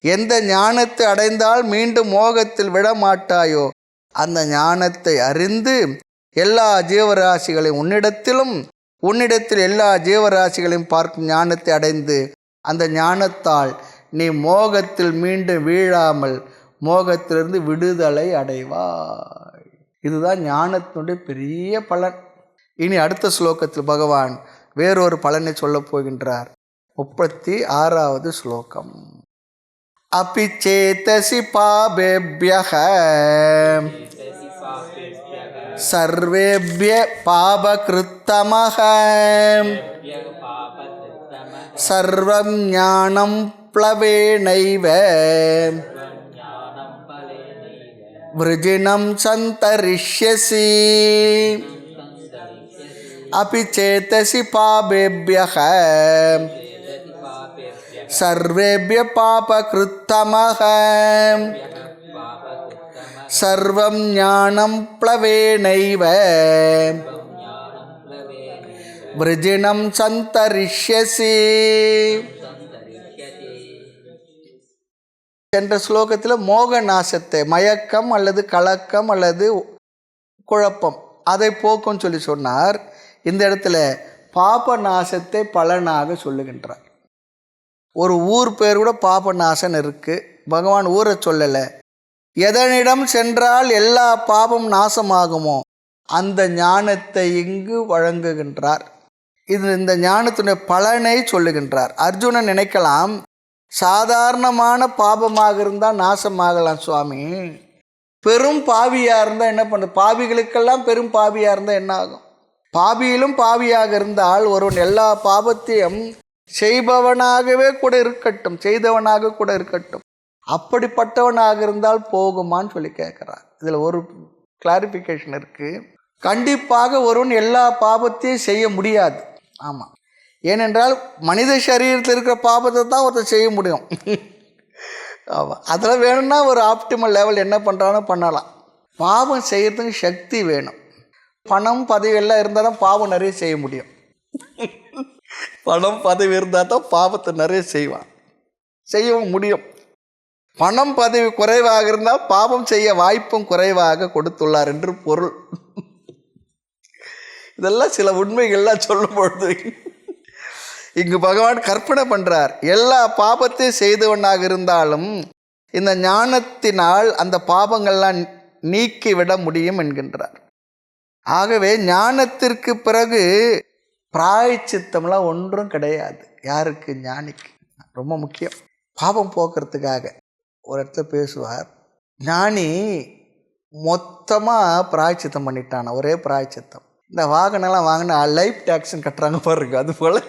எந்த ஞானத்தை அடைந்தால் மீண்டும் மோகத்தில் விடமாட்டாயோ அந்த ஞானத்தை அறிந்து எல்லா ஜீவராசிகளையும் உன்னிடத்திலும் உன்னிடத்தில் எல்லா ஜீவராசிகளையும் பார்க்கும் ஞானத்தை அடைந்து அந்த ஞானத்தால் நீ மோகத்தில் மீண்டும் வீழாமல் மோகத்திலிருந்து விடுதலை அடைவாய். இதுதான் ஞானத்தினுடைய பெரிய பலன். இனி அடுத்த ஸ்லோகத்தில் பகவான் வேறொரு பலனை சொல்லப் போகின்றார். 36வது ஸ்லோகம். அபி சேதசி பாபேப்யஹ சர்வேப்ய பாபக்ருத்தமஹ சர்வம் ஞானம் ப்ளவேனைவ விருஜினம் சந்தரிஷ்யசி. அபி சேதசி பாபேப்யஹ சர்வேப்ய பாபக்ருத்தமஹ சர்வம் ஞானம் ப்ளவேனைவ விருஜினம் சந்தரிஷ்யசி. என்ற ஸ்லோகத்தில் மோக நாசத்தை, மயக்கம் அல்லது கலக்கம் அல்லது குழப்பம், அதை போக்கும் சொல்லி சொன்னார். இந்த இடத்துல பாப நாசத்தை பலனாக சொல்லுகின்றார். ஒரு ஊர் பேர் கூட பாபநாசன் இருக்குது. பகவான் ஊரை சொல்லலை. எதனிடம் சென்றால் எல்லா பாபம் நாசமாகுமோ அந்த ஞானத்தை இங்கு வழங்குகின்றார். இந்த ஞானத்துடைய பலனை சொல்லுகின்றார். அர்ஜுனன் நினைக்கலாம், சாதாரணமான பாபமாக இருந்தால் நாசமாகலாம் சுவாமி, பெரும் பாவியாக இருந்தால் என்ன பண்ணுறது? பாவிகளுக்கெல்லாம் பெரும் பாவியாக இருந்தால் என்ன ஆகும்? பாவியிலும் பாவியாக இருந்தால் ஒருவன் எல்லா பாபத்தையும் செய்பவனாகவே கூட இருக்கட்டும், செய்தவனாக கூட இருக்கட்டும், அப்படிப்பட்டவனாக இருந்தால் போகுமான்னு சொல்லி கேட்குறார். இதில் ஒரு கிளாரிஃபிகேஷன் இருக்குது. கண்டிப்பாக ஒருவன் எல்லா பாபத்தையும் செய்ய முடியாது. ஆமாம், ஏனென்றால் மனித சரீரத்தில் இருக்கிற பாபத்தை தான் ஒருத்தர் செய்ய முடியும். ஆமாம், அதில் வேணும்னா ஒரு ஆப்டிமல் லெவல் என்ன பண்ணுறானோ பண்ணலாம். பாவம் செய்கிறதுக்கு சக்தி வேணும். பணம் பதவி எல்லாம் இருந்தால் தான் பாவம் நிறைய செய்ய முடியும். பணம் பதவி இருந்தால் தான் பாவத்தை நிறைய செய்யவும் முடியும். பணம் பதவி குறைவாக இருந்தால் பாவம் செய்ய வாய்ப்பும் குறைவாக கொடுத்துள்ளார் என்று பொருள். இதெல்லாம் சில உண்மைகள்லாம் சொல்லும் பொழுது இங்கு பகவான் கற்பனை பண்ணுறார். எல்லா பாபத்தையும் செய்தவனாக இருந்தாலும் இந்த ஞானத்தினால் அந்த பாபங்கள்லாம் நீக்கிவிட முடியும் என்கின்றார். ஆகவே ஞானத்திற்கு பிறகு பிராயச்சித்தம்லாம் ஒன்றும் கிடையாது. யாருக்கு? ஞானிக்கு. ரொம்ப முக்கியம். பாபம் போக்குறதுக்காக ஒரு இடத்துல பேசுவார். ஞானி மொத்தமாக பிராயச்சித்தம் பண்ணிட்டான். ஒரே பிராயச்சித்தம். இந்த வாகனம்லாம் வாங்கினா லைஃப் டேக்ஸ்ன்னு கட்டுறாங்க பாருங்க, அது போல்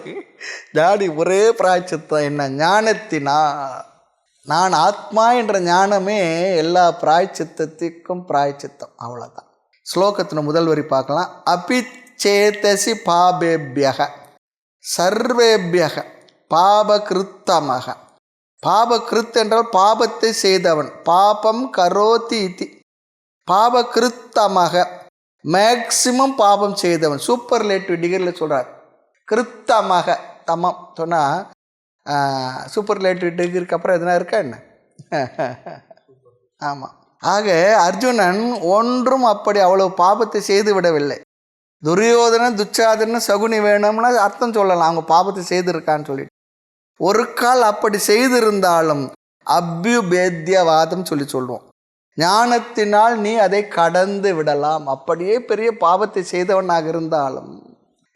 ஞானி ஒரே பிராயச்சித்தம். என்ன? ஞானத்தினா நான் ஆத்மா என்ற ஞானமே எல்லா பிராயச்சித்தத்திற்கும் பிராயச்சித்தம். அவ்வளோதான். ஸ்லோகத்தின் முதல் வரி பார்க்கலாம். அபி சேதசி பாபேப்யக சர்வேப்யக பாபகிருத்தமக. பாபகிருத் என்றால் பாபத்தை செய்தவன். பாபம் கரோதி இதி. பாபகிருத்தமக மேக்சிமம் பாபம் செய்தவன். சூப்பர்லேட்டிவ் டிகிரியில் சொல்கிறார். கிருத்தமக தமம் சொன்னால் சூப்பர்லேட்டிவ் டிகிரிக்கு அப்புறம் எதுனா இருக்கா என்ன? ஆமாம். ஆக அர்ஜுனன் ஒன்றும் அப்படி அவ்வளவு பாபத்தை செய்து விடவில்லை. துரியோதனன் துச்சாதனன் சகுனி வேணும்னா அர்த்தம் சொல்லலாம், அவங்க பாபத்தை செய்திருக்கான்னு சொல்லிட்டு. ஒரு கால் அப்படி செய்திருந்தாலும் அபியுபேத்தியவாதம் சொல்லுவோம். ஞானத்தினால் நீ அதை கடந்து விடலாம். அப்படியே பெரிய பாவத்தை செய்தவனாக இருந்தாலும்,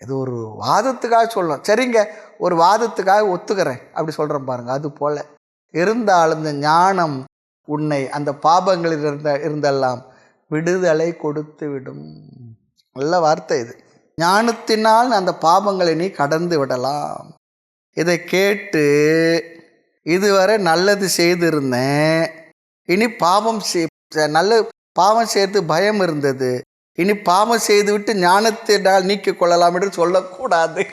இது ஒரு வாதத்துக்காக சொல்லணும். சரிங்க, ஒரு வாதத்துக்காக ஒத்துக்கிறேன் அப்படி சொல்கிறேன் பாருங்கள். அது போல் இருந்தாலும் இந்த ஞானம் உன்னை அந்த பாபங்களில் இருந்தெல்லாம் விடுதலை கொடுத்து விடும். நல்ல வார்த்தை இது. ஞானத்தினால் அந்த பாபங்களை நீ கடந்து விடலாம். இதை கேட்டு இதுவரை நல்லது செய்திருந்தேன், இனி நல்ல பாவம் செய்து பயம் இருந்தது, இனி பாவம் செய்து விட்டு ஞானத்தினால் நீக்கிக் கொள்ளலாம் என்று சொல்லக்கூடாது.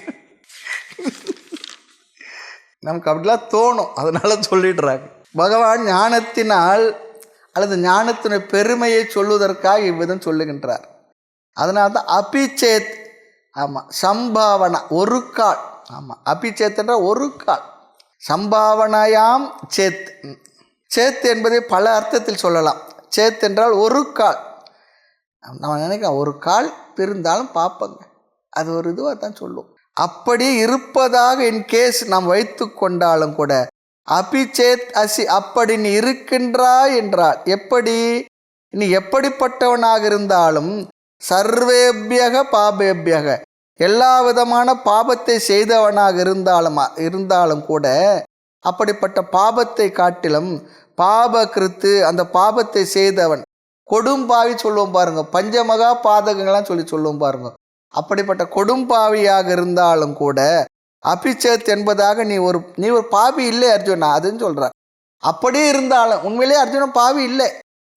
நமக்கு அப்படிலாம் தோணும், அதனால சொல்லிடுறாங்க. பகவான் ஞானத்தினால் அல்லது ஞானத்தினுடைய பெருமையை சொல்வதற்காக இவ்விதம் சொல்லுகின்றார். அதனால தான் அபிச்சேத். ஆமாம், சம்பாவனா ஒரு கால். ஆமாம், அபிச்சேத்ன்ற ஒரு கால். சம்பாவனாயாம் சேத். சேத் என்பதை பல அர்த்தத்தில் சொல்லலாம். சேத் என்றால் ஒரு கால். நம்ம நினைக்கிறோம் ஒரு கால் பிரிந்தாலும் பார்ப்பங்க. அது ஒரு இதுவாக தான் சொல்லும். அப்படி இருப்பதாக இன்கேஸ் நாம் வைத்து கொண்டாலும் கூட அபிச்சேத் அசி, அப்படி நீ இருக்கின்றாய் என்றால், எப்படி நீ எப்படிப்பட்டவனாக இருந்தாலும் சர்வேபியக பாபேபியக, எல்லா விதமான பாபத்தை செய்தவனாக இருந்தாலும் கூட அப்படிப்பட்ட பாபத்தை காட்டிலும் பாப கிருத்து, அந்த பாபத்தை செய்தவன் கொடும்பாவி சொல்லுவோம் பாருங்க, பஞ்சமகா பாதகங்கள்லாம் சொல்லுவோம் பாருங்க, அப்படிப்பட்ட கொடும்பாவியாக இருந்தாலும் கூட அபிச்சேத் என்பதாக நீ ஒரு பாவி இல்லை அர்ஜுனா, அதுன்னு சொல்கிறார். அப்படியே இருந்தாலும் உண்மையிலேயே அர்ஜுனன் பாவி இல்லை,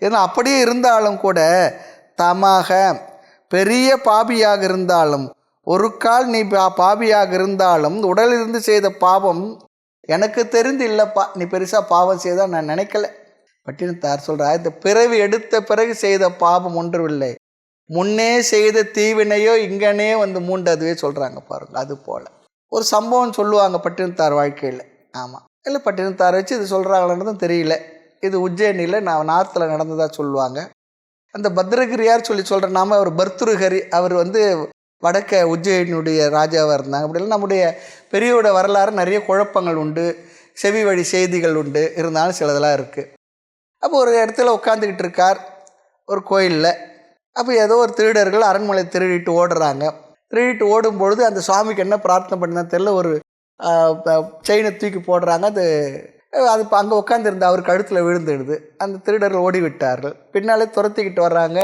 ஏன்னா அப்படியே இருந்தாலும் கூட தமாக பெரிய பாபியாக இருந்தாலும், ஒரு கால் நீ பாபியாக இருந்தாலும் உடலிலிருந்து செய்த பாவம் எனக்கு தெரிந்து இல்லைப்பா, நீ பெருசாக பாவம் செய்தா நான் நினைக்கல. பட்டினத்தார் சொல்கிறார், இந்த பிறவி எடுத்த பிறகு செய்த பாவம் ஒன்றுமில்லை, முன்னே செய்த தீவினையோ இங்கனே வந்து மூண்டதுவே சொல்கிறாங்க பாருங்க. அது போல் ஒரு சம்பவம் சொல்லுவாங்க பட்டினத்தார் வாழ்க்கையில். ஆமாம், இல்லை பட்டினத்தார் வச்சு இது சொல்கிறாங்களன்றதும் தெரியல. இது உஜ்ஜயினியில் நார்த்தில் நடந்ததாக சொல்லுவாங்க. அந்த பத்ரகிரியார் சொல்கிற நாம அவர் பர்துருஹரி, அவர் வடக்க உஜ்ஜயினுடைய ராஜாவாக இருந்தாங்க. அப்படிலாம் நம்முடைய பெரியோட வரலாறு நிறைய குழப்பங்கள் உண்டு, செவி வழி செய்திகள் உண்டு, இருந்தாலும் சிலதெல்லாம் இருக்குது. அப்போ ஒரு இடத்துல உட்காந்துக்கிட்டு இருக்கார் ஒரு கோயிலில். அப்போ ஏதோ ஒரு திருடர்கள் அரண்மனை திருடிட்டு ஓடுறாங்க. திருடிட்டு ஓடும்பொழுது அந்த சுவாமிக்கு என்ன பிரார்த்தனை பண்ணா தெரியல, ஒரு செயினை தூக்கி போடுறாங்க. அது அங்கே உட்காந்துருந்த அவர் கழுத்தில் விழுந்துடுது. அந்த திருடர்கள் ஓடி விட்டார்கள். பின்னாலே துரத்திக்கிட்டு வர்றாங்க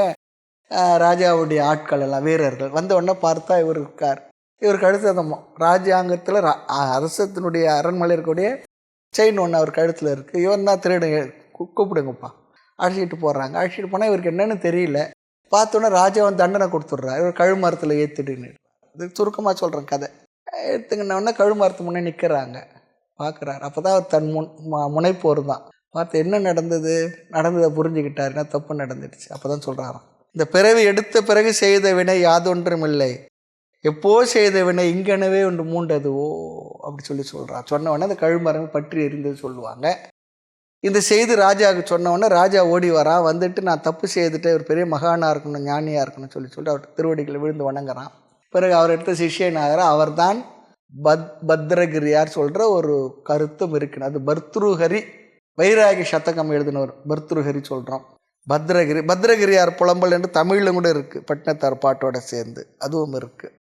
ராஜாவுடைய ஆட்கள் எல்லாம், வீரர்கள். வந்த உடனே பார்த்தா இவர் இருக்கார். இவர் கழுத்து அந்த ராஜாங்கத்தில் அரசத்தினுடைய அரண்மனை இருக்கக்கூடிய செயின் ஒன்று அவர் கழுத்தில் இருக்குது. இவன் தான் திருடன், கூப்பிடுங்கப்பா. அழைச்சிட்டு போகிறாங்க. அழைச்சிட்டு போனால் இவருக்கு என்னென்னு தெரியல. பார்த்தோன்னே ராஜாவன் தண்டனை கொடுத்துட்றார். இவர் கழுமரத்தில் ஏற்றிடுன்னு. இது சுருக்கமாக சொல்கிறேன் கதை. எடுத்துக்கினோடனே கழுமரத்து முன்னே நிற்கிறாங்க. பார்க்குறாரு. அப்போ தான் அவர் தன் முனைப்போர் தான் பார்த்து என்ன நடந்ததை புரிஞ்சுக்கிட்டார். என்ன தப்பு நடந்துடுச்சு. அப்போ தான் சொல்கிறாராம், இந்த பிறவி எடுத்த பிறகு செய்த வினை யாதொன்றும் இல்லை, எப்போ செய்த வினை இங்கனவே ஒன்று மூண்டதுவோ அப்படி சொல்கிறார். சொன்ன உடனே அந்த கழுமரம் பற்றி எரிந்தது சொல்லுவாங்க. இந்த செய்தி ராஜாவுக்கு சொன்ன உடனே ராஜா ஓடி வரான். வந்துட்டு நான் தப்பு செய்துட்டு ஒரு பெரிய மகானாக இருக்கணும், ஞானியாக இருக்கணும்னு சொல்லிட்டு அவர் திருவடிகளை விழுந்து வணங்குறான். பிறகு அவர் எடுத்த சிஷ்யனாகிற அவர் தான் பத்ரகிரியார் சொல்கிற ஒரு கருத்தும் இருக்குன்னு. அது பர்துருஹரி, வைராகி சதகம் எழுதினவர் பர்துருஹரி சொல்கிறோம். பத்ரகிரியார் புலம்பல் என்று தமிழிலும் கூட இருக்குது, பட்டினத்தார் பாட்டோட சேர்ந்து அதுவும் இருக்குது.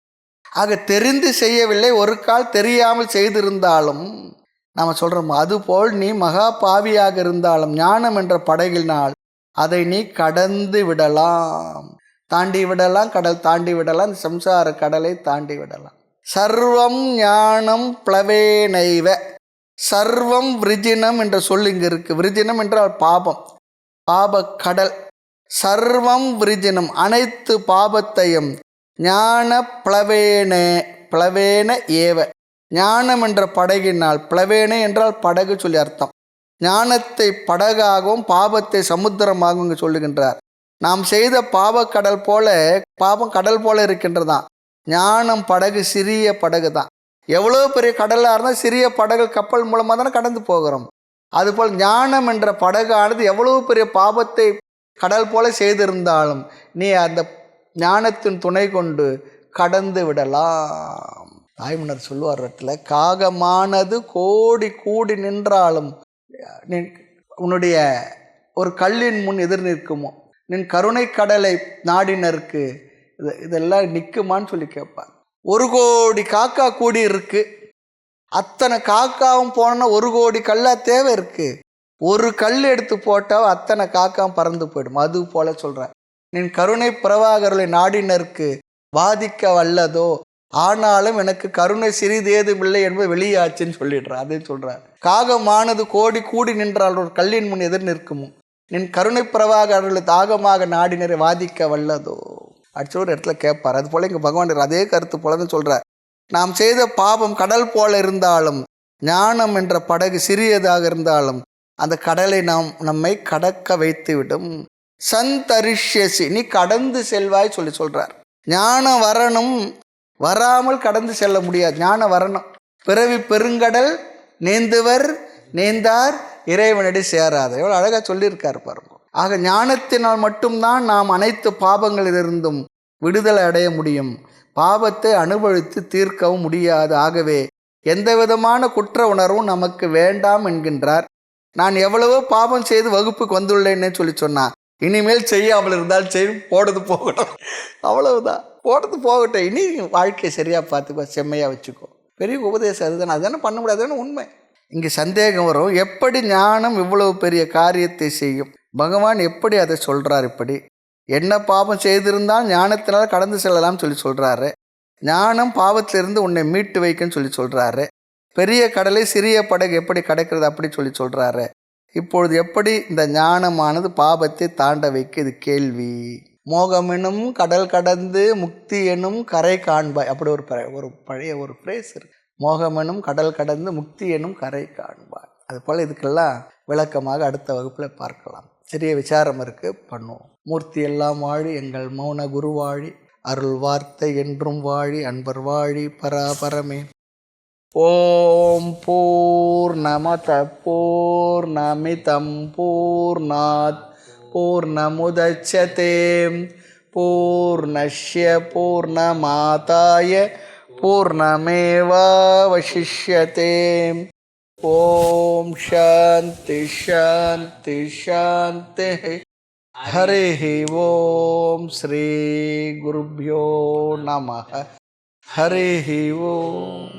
ஆக தெரிந்து செய்யவில்லை, ஒரு கால் தெரியாமல் செய்திருந்தாலும் நாம் சொல்கிறோம், அதுபோல் நீ மகா பாவியாக இருந்தாலும் ஞானம் என்ற படகினால் அதை நீ கடந்து விடலாம், தாண்டி விடலாம், கடல் தாண்டி விடலாம், சம்சார கடலை தாண்டி விடலாம். சர்வம் ஞானம் பிளவேனைவ, சர்வம் விருஜினம் என்ற சொல் இங்கே இருக்குது. விருஜினம் என்றால் பாபம், பாப கடல். சர்வம் விருஜினம், அனைத்து பாபத்தையும் ஞான பிளவேன ஏவ, ஞானம் என்ற படகினால், பிளவேன என்றால் படகு சொல்லி அர்த்தம். ஞானத்தை படகாகவும் பாபத்தை சமுத்திரமாகவும் இங்கு சொல்லுகின்றார். நாம் செய்த பாவக்கடல் போல, பாவம் கடல் போல இருக்கின்றதான், ஞானம் படகு சிறிய படகு தான். எவ்வளோ பெரிய கடலாக இருந்தால் சிறிய படகு கப்பல் மூலமாக தானே கடந்து போகிறோம். அதுபோல் ஞானம் என்ற படகானது எவ்வளவு பெரிய பாவத்தை கடல் போல செய்திருந்தாலும் நீ அந்த ஞானத்தின் துணை கொண்டு கடந்து விடலாம். தாய்மன்னர் சொல்லுவார் இடத்துல, காகமானது கோடி கூடி நின்றாலும் உன்னுடைய ஒரு கல்லின் முன் எதிர் நிற்குமோ, நின் கருணை கடலை நாடினருக்கு இதெல்லாம் நிற்குமான்னு சொல்லி கேட்பார். 1 கோடி காக்கா கூடி இருக்கு, அத்தனை காக்காவும் போனால் 1 கோடி கல்லா தேவை இருக்குது. ஒரு கல் எடுத்து போட்டால் அத்தனை காக்காவும் பறந்து போயிடும். அது போல சொல்கிறேன், நின் கருணை பிரவாகர்களை நாடினருக்கு பாதிக்க வல்லதோ, ஆனாலும் எனக்கு கருணை சிறிதேதும் இல்லை என்பது வெளியாச்சுன்னு சொல்லிடுறார். அதே சொல்கிறார், காகமானது கோடி கூடி நின்றால் ஒரு கல்லின் முன் எதிர் நிற்குமோ, நின் கருணை பிரவாகர்களை தாகமாக நாடினரை வாதிக்க வல்லதோ அடிச்ச ஒரு இடத்துல கேட்பார். அது போல் இங்கே பகவான் அதே கருத்து போலன்னு சொல்கிறார். நாம் செய்த பாபம் கடல் போல இருந்தாலும், ஞானம் என்ற படகு சிறியதாக இருந்தாலும் அந்த கடலை நம்மை கடக்க வைத்து விடும். சந்தரிஷ்யசி, நீ கடந்து செல்வாய் சொல்கிறார். ஞானம் வரணும், வராமல் கடந்து செல்ல முடியாது. ஞானம் வரணும். பிறவி பெருங்கடல் நேர்ந்தவர் நேர்ந்தார் இறைவனடி சேராத, எவ்வளோ அழகாக சொல்லியிருக்கார் பாருங்க. ஆக ஞானத்தினால் மட்டும்தான் நாம் அனைத்து பாபங்களிலிருந்தும் விடுதலை அடைய முடியும். பாவத்தை அனுபவித்து தீர்க்கவும் முடியாது. ஆகவே எந்த விதமான குற்ற உணர்வும் நமக்கு வேண்டாம் என்கின்றார். நான் எவ்வளவோ பாவம் செய்து வகுப்புக்கு வந்துள்ளேன்னே சொன்னான். இனிமேல் செய்யாமல் இருந்தால் செய்யும், போடுறது போகட்டும், அவ்வளவுதான், போடுறது போகட்டும், இனி வாழ்க்கையை சரியாக பார்த்துக்கோ, செம்மையாக வச்சுக்கோ. பெரிய உபதேசம் அதுதானே, அதுதானே பண்ண முடியாதுன்னு உண்மை. இங்கே சந்தேகம் வரும், எப்படி ஞானம் இவ்வளவு பெரிய காரியத்தை செய்யும்? பகவான் எப்படி அதை சொல்கிறார்? இப்படி என்ன பாவம் செய்திருந்தால் ஞானத்தினால் கடந்து செல்லலாம் சொல்கிறாரு. ஞானம் பாவத்திலிருந்து உன்னை மீட்டு வைக்குன்னு சொல்கிறாரு. பெரிய கடலை சிறிய படகு எப்படி கடக்கிறது அப்படி சொல்கிறாரு. இப்பொழுது எப்படி இந்த ஞானமானது பாவத்தை தாண்ட வைக்க? இது கேள்வி. மோகமெனும் கடல் கடந்து முக்தி எனும் கரை காண்பாய், அப்படி ஒரு பழைய ஒரு ஃப்ரேஸ் இருக்கு. மோகமெனும் கடல் கடந்து முக்தி எனும் கரை காண்பாய். அது போல் இதுக்கெல்லாம் விளக்கமாக அடுத்த வகுப்பில் பார்க்கலாம். சிறிய விசாரம் இருக்குது, பண்ணுவோம். மூர்த்தி எல்லாம் வாழி, எங்கள் மௌன குரு வாழி, அருள் வார்த்தை என்றும் வாழி, அன்பர் வாழி, பராபரமே. ஓம் பூர்ணமத பூர்ணமிதம் பூர்ணாத் பூர்ணமுதச்யதே பூர்ணஸ்ய பூர்ணமாதாய பூர்ணமேவாவசிஷ்யதே. ஓம் சாந்தி சாந்தி சாந்தி. ஹரி ஓம் ஸ்ரீ குருப்யோ நமः. ஹரி ஓம்.